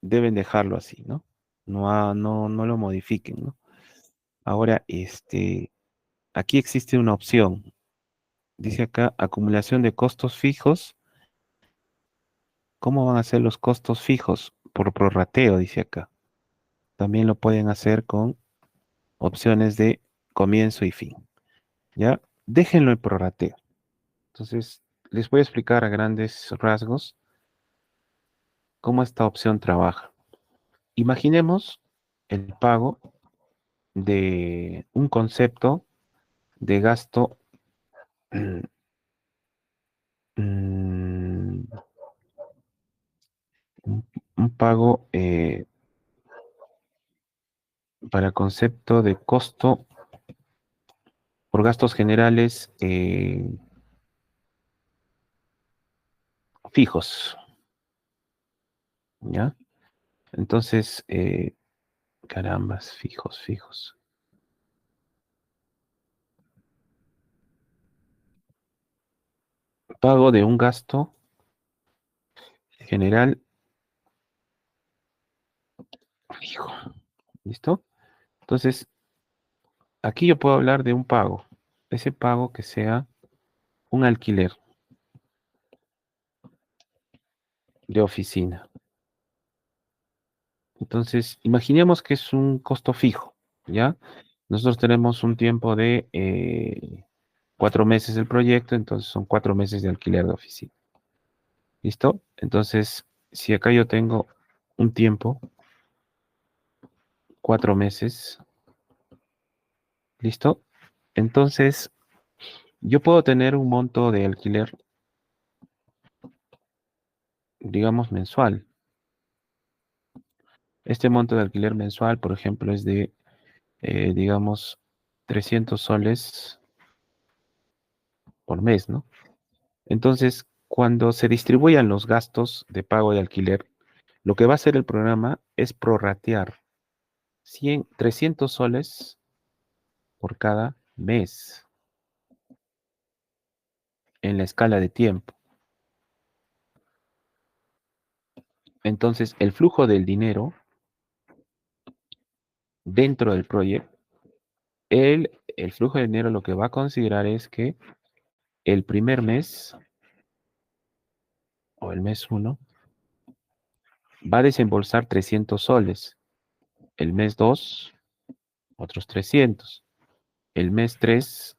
deben dejarlo así, ¿no? No lo modifiquen, ¿no? Ahora, aquí existe una opción. Dice acá, acumulación de costos fijos. ¿Cómo van a ser los costos fijos? Por prorrateo, dice acá. También lo pueden hacer con opciones de comienzo y fin. ¿Ya? Déjenlo en prorrateo. Entonces, les voy a explicar a grandes rasgos cómo esta opción trabaja. Imaginemos el pago de un concepto de gasto, mm, un pago para concepto de costo por gastos generales fijos, ¿ya? Entonces, carambas, fijos, fijos. Pago de un gasto general fijo. ¿Listo? Entonces, aquí yo puedo hablar de un pago. Ese pago que sea un alquiler de oficina. Entonces, imaginemos que es un costo fijo, ¿ya? Nosotros tenemos un tiempo de 4 meses del proyecto, entonces son 4 meses de alquiler de oficina. ¿Listo? Entonces, si acá yo tengo un tiempo, 4 meses, ¿listo? Entonces, yo puedo tener un monto de alquiler, digamos, mensual. Este monto de alquiler mensual, por ejemplo, es de digamos, 300 soles por mes, ¿no? Entonces, cuando se distribuyan los gastos de pago de alquiler, lo que va a hacer el programa es prorratear 300 soles por cada mes en la escala de tiempo. Entonces, el flujo del dinero dentro del proyecto, el flujo de dinero lo que va a considerar es que el primer mes o el mes uno va a desembolsar 300 soles, el mes 2 otros 300, el mes 3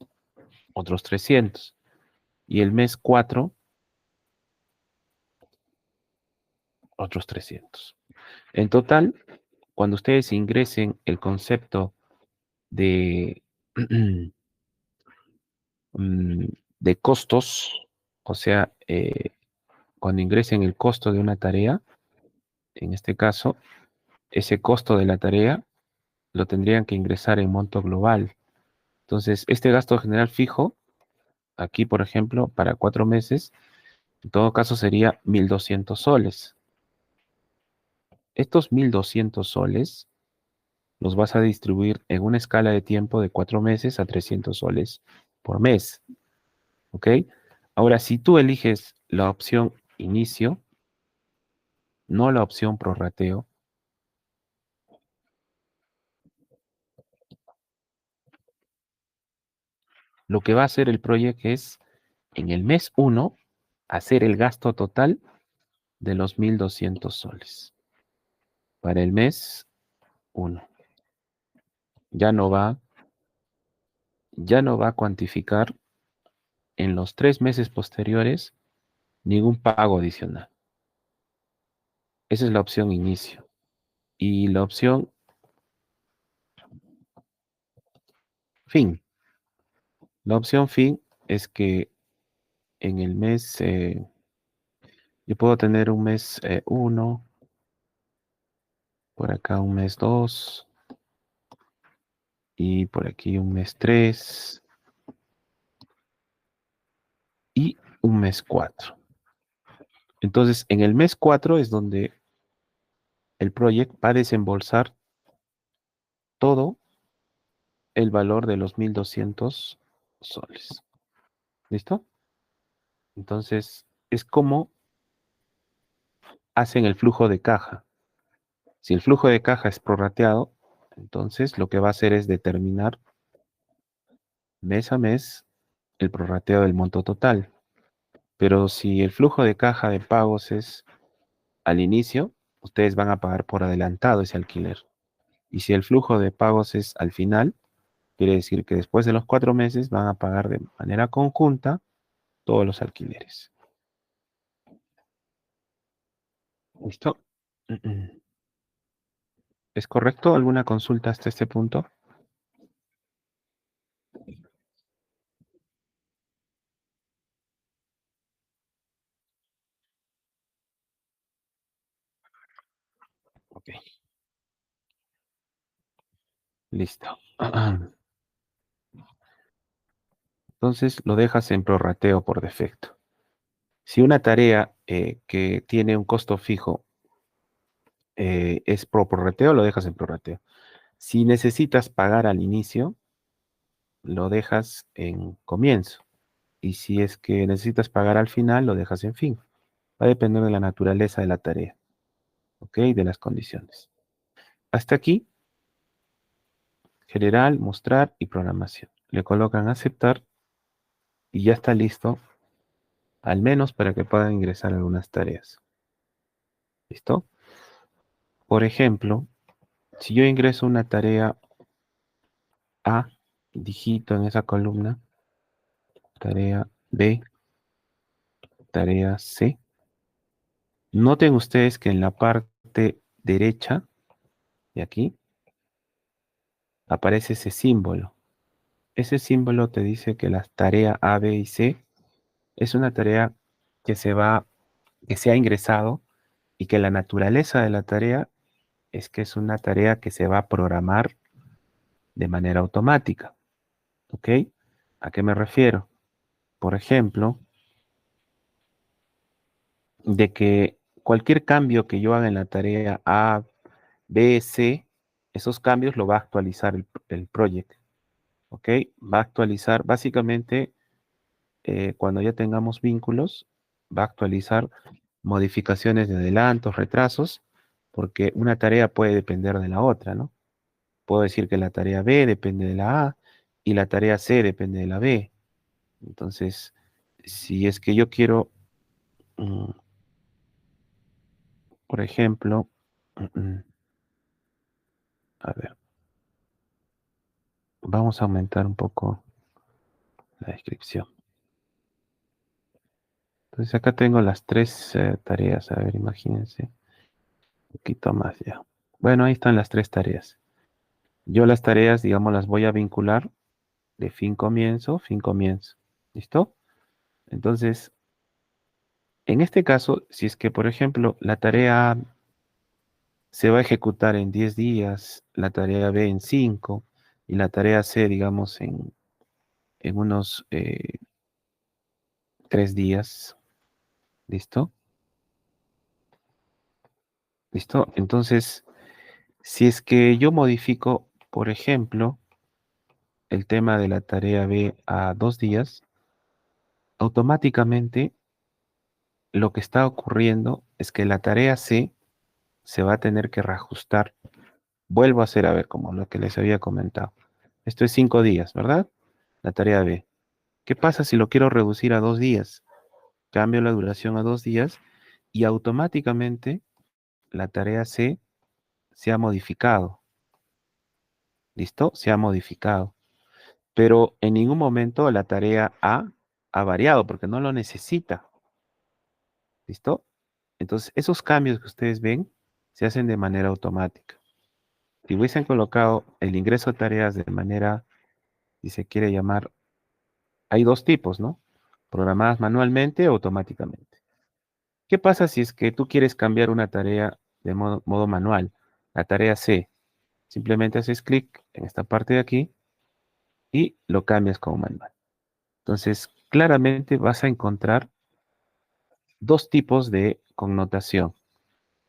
otros 300 y el mes 4 otros 300. En total, cuando ustedes ingresen el concepto de, mm, de costos, o sea, cuando ingresen el costo de una tarea, en este caso, ese costo de la tarea lo tendrían que ingresar en monto global. Entonces, este gasto general fijo, aquí, por ejemplo, para 4 meses, en todo caso sería 1.200 soles. Estos 1.200 soles los vas a distribuir en una escala de tiempo de 4 meses a 300 soles por mes. ¿Ok? Ahora, si tú eliges la opción inicio, no la opción prorrateo, lo que va a hacer el proyecto es, en el mes 1, hacer el gasto total de los 1.200 soles. Para el mes 1. Ya no va, ya no va a cuantificar en los 3 meses posteriores ningún pago adicional. Esa es la opción inicio. Y la opción fin. La opción fin es que en el mes, yo puedo tener un mes 1, por acá un mes 2 y por aquí un mes 3 y un mes 4. Entonces, en el mes 4 es donde el proyecto va a desembolsar todo el valor de los 1.200 soles. ¿Listo? Entonces, es como hacen el flujo de caja. Si el flujo de caja es prorrateado, entonces lo que va a hacer es determinar mes a mes el prorrateo del monto total. Pero si el flujo de caja de pagos es al inicio, ustedes van a pagar por adelantado ese alquiler. Y si el flujo de pagos es al final, quiere decir que después de los 4 meses van a pagar de manera conjunta todos los alquileres. ¿Listo? ¿Es correcto? ¿Alguna consulta hasta este punto? Ok, listo. Entonces lo dejas en prorrateo por defecto. Si una tarea que tiene un costo fijo es prorrateo, lo dejas en prorrateo. Si necesitas pagar al inicio, lo dejas en comienzo. Y si es que necesitas pagar al final, lo dejas en fin. Va a depender de la naturaleza de la tarea, ¿ok? De las condiciones. Hasta aquí, general, mostrar y programación. Le colocan aceptar y ya está listo, al menos para que puedan ingresar algunas tareas. ¿Listo? Por ejemplo, si yo ingreso una tarea A, digito en esa columna, tarea B, tarea C. Noten ustedes que en la parte derecha de aquí aparece ese símbolo. Ese símbolo te dice que la tarea A, B y C es una tarea que que se ha ingresado y que la naturaleza de la tarea es que es una tarea que se va a programar de manera automática. ¿Ok? ¿A qué me refiero? Por ejemplo, de que cualquier cambio que yo haga en la tarea A, B, C, esos cambios lo va a actualizar el project. ¿Ok? Va a actualizar, básicamente, cuando ya tengamos vínculos, va a actualizar modificaciones de adelantos, retrasos, porque una tarea puede depender de la otra, ¿no? Puedo decir que la tarea B depende de la A y la tarea C depende de la B. Entonces, si es que yo quiero, mm, por ejemplo, a ver, vamos a aumentar un poco la descripción. Entonces acá tengo las tres tareas. A ver, imagínense. Un poquito más ya. Bueno, ahí están las tres tareas. Yo las tareas, digamos, las voy a vincular de fin comienzo, fin comienzo. ¿Listo? Entonces, en este caso, si es que, por ejemplo, la tarea A se va a ejecutar en 10 días, la tarea B en 5 y la tarea C, digamos, en unos 3 días. ¿Listo? ¿Listo? Entonces, si es que yo modifico, por ejemplo, el tema de la tarea B a 2 días, automáticamente lo que está ocurriendo es que la tarea C se va a tener que reajustar. Vuelvo a hacer, a ver, como lo que les había comentado. Esto es 5 días, ¿verdad? La tarea B. ¿Qué pasa si lo quiero reducir a 2 días? Cambio la duración a 2 días y automáticamente la tarea C se ha modificado. ¿Listo? Se ha modificado. Pero en ningún momento la tarea A ha variado porque no lo necesita. ¿Listo? Entonces, esos cambios que ustedes ven se hacen de manera automática. Si hubiesen colocado el ingreso de tareas de manera, si se quiere llamar, hay dos tipos, ¿no? Programadas manualmente o automáticamente. ¿Qué pasa si es que tú quieres cambiar una tarea de modo manual? La tarea C. Simplemente haces clic en esta parte de aquí y lo cambias como manual. Entonces, claramente vas a encontrar dos tipos de connotación.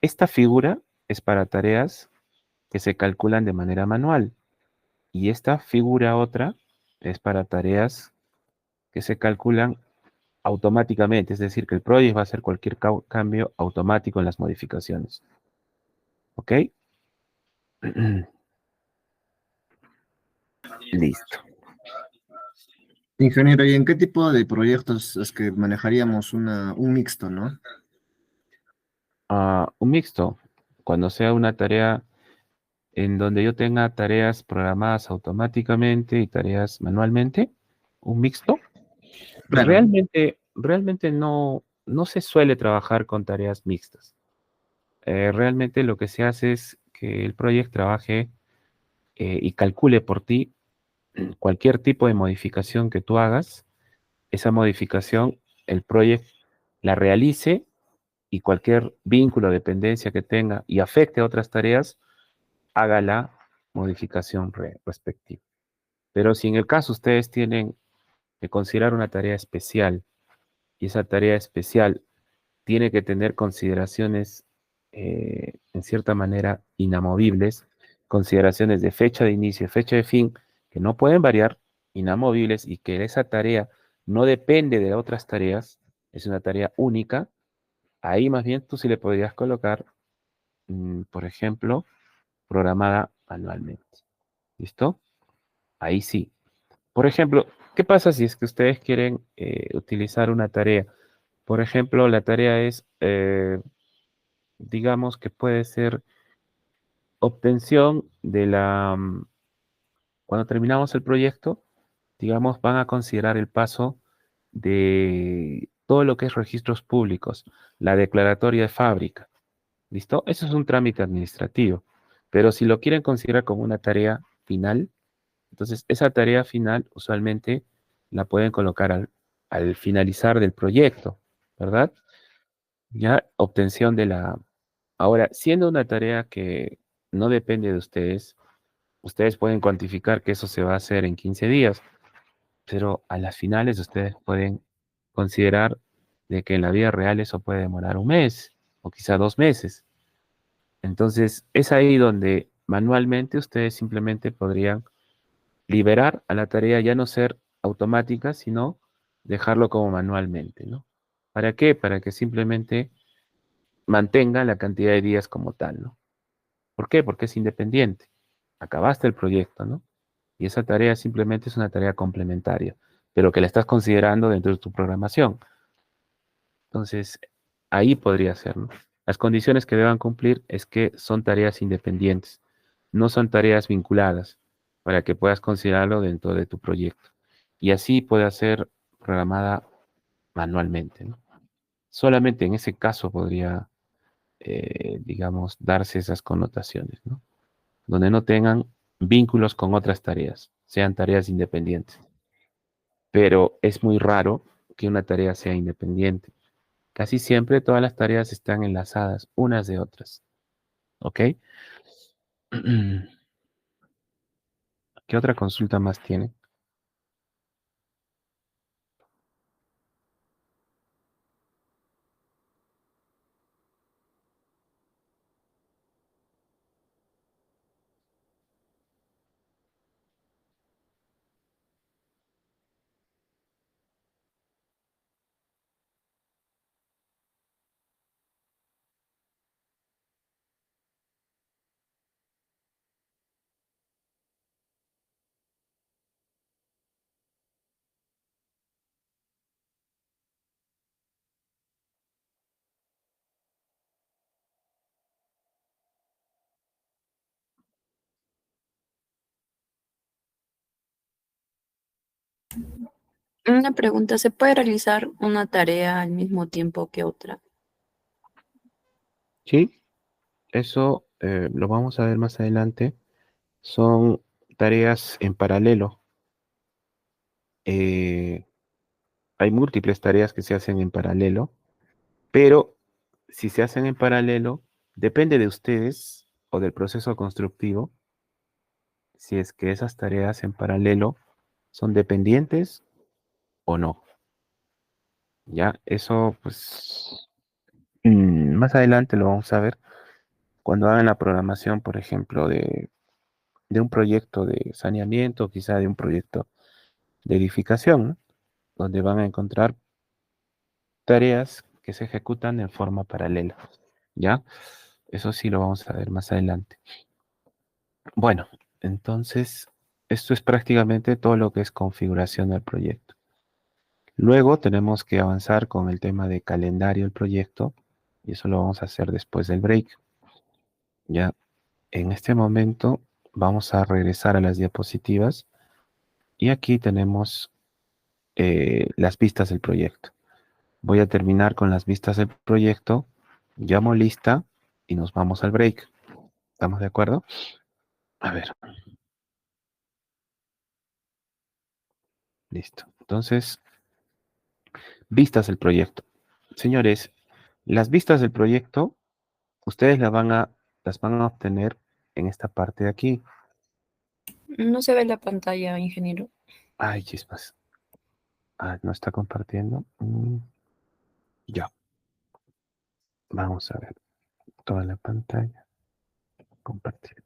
Esta figura es para tareas que se calculan de manera manual y esta figura otra es para tareas que se calculan automáticamente, es decir, que el project va a hacer cualquier cambio automático en las modificaciones. ¿Ok? Listo. Ingeniero, ¿y en qué tipo de proyectos es que manejaríamos un mixto, ¿no? Un mixto, cuando sea una tarea en donde yo tenga tareas programadas automáticamente y tareas manualmente, un mixto. Claro. Realmente no se suele trabajar con tareas mixtas. Realmente lo que se hace es que el proyecto trabaje y calcule por ti cualquier tipo de modificación que tú hagas. Esa modificación, el proyecto la realice y cualquier vínculo, dependencia que tenga y afecte a otras tareas, haga la modificación respectiva. Pero si en el caso ustedes tienen que considerar una tarea especial y esa tarea especial tiene que tener consideraciones, en cierta manera, inamovibles, consideraciones de fecha de inicio, fecha de fin, que no pueden variar, inamovibles, y que esa tarea no depende de otras tareas, es una tarea única, ahí más bien tú sí le podrías colocar, por ejemplo, programada manualmente. ¿Listo? Ahí sí. Por ejemplo, ¿qué pasa si es que ustedes quieren utilizar una tarea? Por ejemplo, la tarea es, digamos que puede ser obtención de cuando terminamos el proyecto, digamos, van a considerar el paso de todo lo que es registros públicos, la declaratoria de fábrica. ¿Listo? Eso es un trámite administrativo. Pero si lo quieren considerar como una tarea final, entonces esa tarea final usualmente la pueden colocar al finalizar del proyecto, ¿verdad? Ya obtención de la... Ahora, siendo una tarea que no depende de ustedes, Ustedes pueden cuantificar que eso se va a hacer en 15 días, pero a las finales ustedes pueden considerar de que en la vida real eso puede demorar un mes o quizá 2 meses. Entonces, es ahí donde manualmente ustedes simplemente podrían liberar a la tarea ya no ser automática, sino dejarlo como manualmente, ¿no? ¿Para qué? Para que simplemente mantenga la cantidad de días como tal, ¿no? ¿Por qué? Porque es independiente. Acabaste el proyecto, ¿no? Y esa tarea simplemente es una tarea complementaria, pero que la estás considerando dentro de tu programación. Entonces, ahí podría ser, ¿no? Las condiciones que deban cumplir es que son tareas independientes, no son tareas vinculadas, para que puedas considerarlo dentro de tu proyecto. Y así puede ser programada manualmente, ¿no? Solamente en ese caso podría, digamos, darse esas connotaciones, ¿no? Donde no tengan vínculos con otras tareas, sean tareas independientes. Pero es muy raro que una tarea sea independiente. Casi siempre todas las tareas están enlazadas unas de otras, ¿ok? ¿Qué otra consulta más tiene? Una pregunta, ¿se puede realizar una tarea al mismo tiempo que otra? Sí, eso lo vamos a ver más adelante. Son tareas en paralelo. Eh, Hay múltiples tareas que se hacen en paralelo, pero si se hacen en paralelo, depende de ustedes o del proceso constructivo, si es que esas tareas en paralelo son dependientes o no. Ya, eso pues más adelante lo vamos a ver cuando hagan la programación, por ejemplo, de un proyecto de saneamiento, quizá de un proyecto de edificación, ¿no? Donde van a encontrar tareas que se ejecutan en forma paralela. ¿Ya? Eso sí lo vamos a ver más adelante. Bueno, entonces, esto es prácticamente todo lo que es configuración del proyecto. Luego tenemos que avanzar con el tema de calendario del proyecto y eso lo vamos a hacer después del break. Ya, en este momento vamos a regresar a las diapositivas y aquí tenemos las vistas del proyecto. Voy a terminar con las vistas del proyecto, llamo lista y nos vamos al break. ¿Estamos de acuerdo? A ver, listo. Entonces, vistas del proyecto. Señores, las vistas del proyecto, ustedes las van a obtener en esta parte de aquí. No se ve la pantalla, ingeniero. Ay, chispas. Ah, no está compartiendo. Ya, vamos a ver toda la pantalla. Compartir.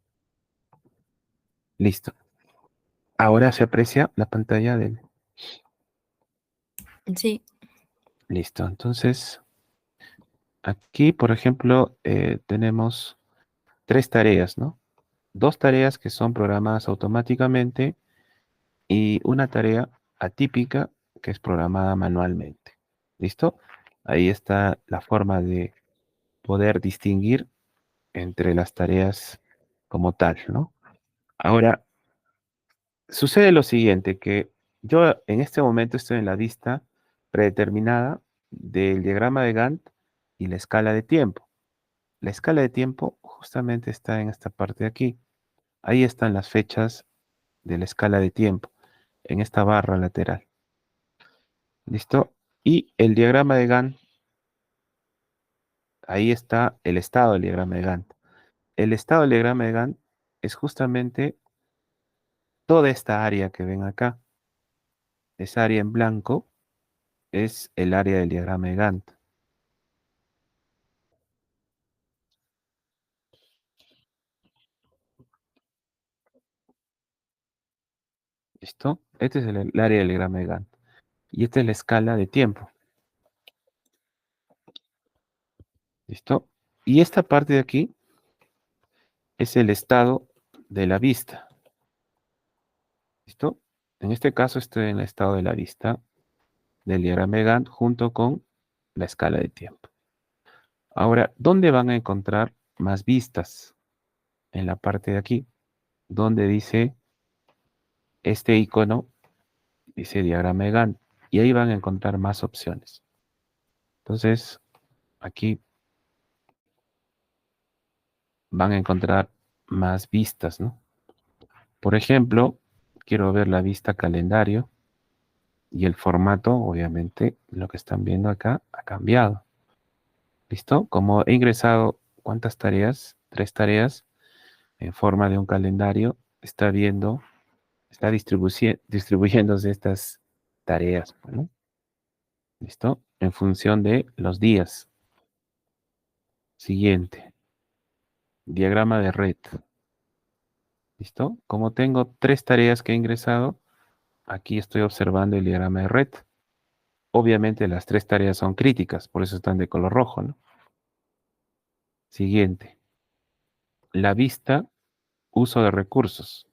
Listo. Ahora se aprecia la pantalla del... Sí, Listo. Entonces, aquí, por ejemplo, tenemos tres tareas, ¿no? Dos tareas que son programadas automáticamente y una tarea atípica que es programada manualmente. ¿Listo? Ahí está la forma de poder distinguir entre las tareas como tal, ¿no? Ahora, sucede lo siguiente, que yo en este momento estoy en la vista predeterminada del diagrama de Gantt y la escala de tiempo. La escala de tiempo justamente está en esta parte de aquí. Ahí están las fechas de la escala de tiempo, en esta barra lateral. ¿Listo? Y el diagrama de Gantt, ahí está el estado del diagrama de Gantt. El estado del diagrama de Gantt es justamente toda esta área que ven acá, esa área en blanco, es el área del diagrama de Gantt. ¿Listo? Este es el área del diagrama de Gantt. Y esta es la escala de tiempo. ¿Listo? Y esta parte de aquí es el estado de la vista. ¿Listo? En este caso estoy en el estado de la vista del diagrama de Gantt junto con la escala de tiempo. Ahora, ¿dónde van a encontrar más vistas? En la parte de aquí, donde dice este icono, dice diagrama de Gantt, y ahí van a encontrar más opciones. Entonces, aquí van a encontrar más vistas, ¿no? Por ejemplo, quiero ver la vista calendario y el formato, obviamente, lo que están viendo acá ha cambiado. ¿Listo? Como he ingresado, ¿cuántas tareas? 3 tareas en forma de un calendario, está viendo, está distribuyéndose estas tareas, ¿no? ¿Listo? En función de los días. Siguiente. Diagrama de red. ¿Listo? Como tengo 3 tareas que he ingresado, aquí estoy observando el diagrama de red. Obviamente las 3 tareas son críticas, por eso están de color rojo, ¿no? Siguiente. La vista, uso de recursos.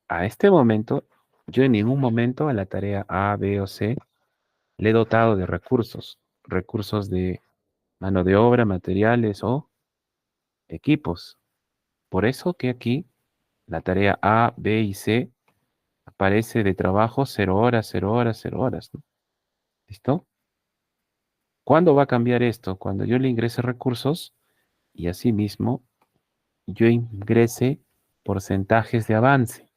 A este momento, yo en ningún momento a la tarea A, B o C le he dotado de recursos. Recursos de mano de obra, materiales o equipos. Por eso que aquí la tarea A, B y C aparece de trabajo 0 horas, 0 horas, 0 horas, ¿no? ¿Listo? ¿Cuándo va a cambiar esto? Cuando yo le ingrese recursos y asimismo yo ingrese porcentajes de avance.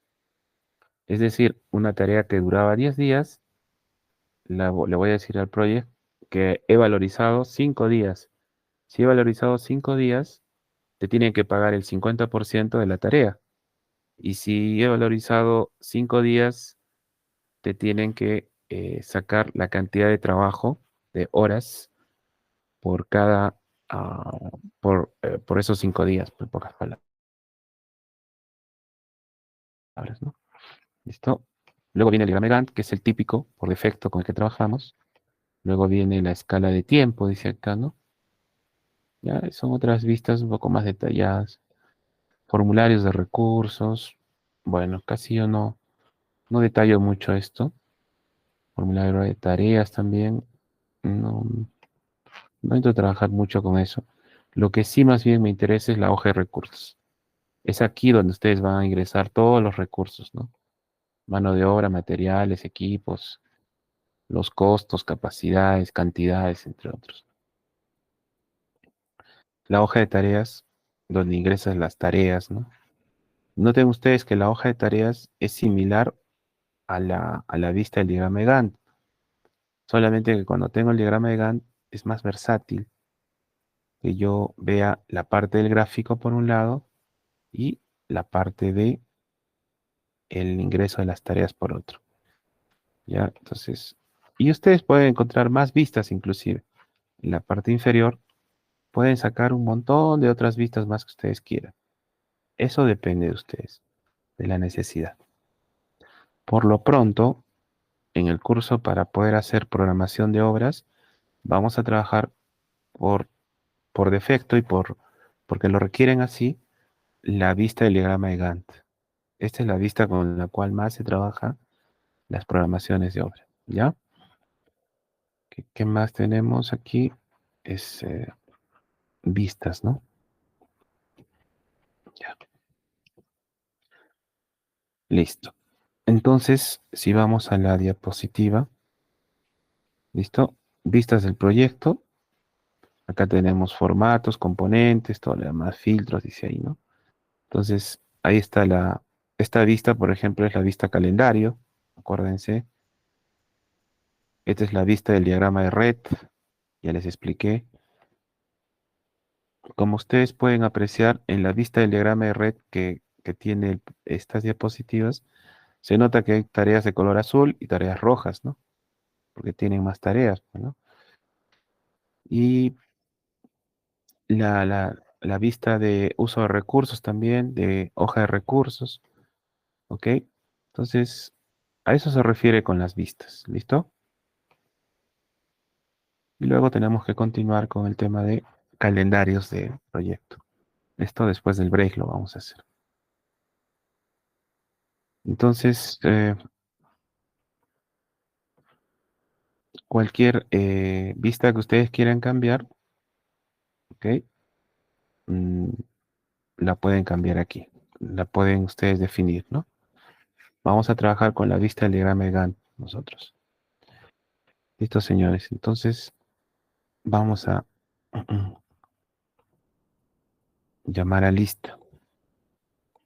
Es decir, una tarea que duraba 10 días, le voy a decir al proyecto que he valorizado 5 días. Si he valorizado 5 días, te tienen que pagar el 50% de la tarea. Y si he valorizado 5 días, te tienen que sacar la cantidad de trabajo, de horas, por cada, por esos 5 días, por pocas palabras, ¿no? ¿Listo? Luego viene el diagrama de Gantt, que es el típico, por defecto, con el que trabajamos. Luego viene la escala de tiempo, dice acá, ¿no? Ya son otras vistas un poco más detalladas. Formularios de recursos. Bueno, casi yo no detallo mucho esto. Formulario de tareas también. No, no entro a trabajar mucho con eso. Lo que sí más bien me interesa es la hoja de recursos. Es aquí donde ustedes van a ingresar todos los recursos, ¿no? Mano de obra, materiales, equipos, los costos, capacidades, cantidades, entre otros. La hoja de tareas, donde ingresas las tareas, ¿no? Noten ustedes que la hoja de tareas es similar a la vista del diagrama de Gantt, solamente que cuando tengo el diagrama de Gantt es más versátil, que yo vea la parte del gráfico por un lado y la parte de el ingreso de las tareas por otro. ¿Ya? Entonces, y ustedes pueden encontrar más vistas inclusive. En la parte inferior pueden sacar un montón de otras vistas más que ustedes quieran. Eso depende de ustedes, de la necesidad. Por lo pronto, en el curso para poder hacer programación de obras, vamos a trabajar por, por defecto y porque lo requieren así, la vista del diagrama de Gantt. Esta es la vista con la cual más se trabaja las programaciones de obra. ¿Ya? ¿Qué más tenemos aquí? Es vistas, ¿no? Ya. Listo. Entonces, si vamos a la diapositiva, ¿listo? Vistas del proyecto. Acá tenemos formatos, componentes, todo lo demás, filtros, dice ahí, ¿no? Entonces, ahí está esta vista, por ejemplo, es la vista calendario, acuérdense. Esta es la vista del diagrama de red, ya les expliqué. Como ustedes pueden apreciar en la vista del diagrama de red que que tiene estas diapositivas, se nota que hay tareas de color azul y tareas rojas, ¿no? Porque tienen más tareas, ¿no? Y la vista de uso de recursos también, de hoja de recursos, ¿ok? Entonces, a eso se refiere con las vistas, ¿listo? Y luego tenemos que continuar con el tema de calendarios de proyecto. Esto después del break lo vamos a hacer. Entonces, cualquier vista que ustedes quieran cambiar, ¿ok? Mm, la pueden cambiar aquí. La pueden ustedes definir, ¿no? Vamos a trabajar con la vista del diagrama de Gantt nosotros. Listo, señores. Entonces, vamos a llamar a lista.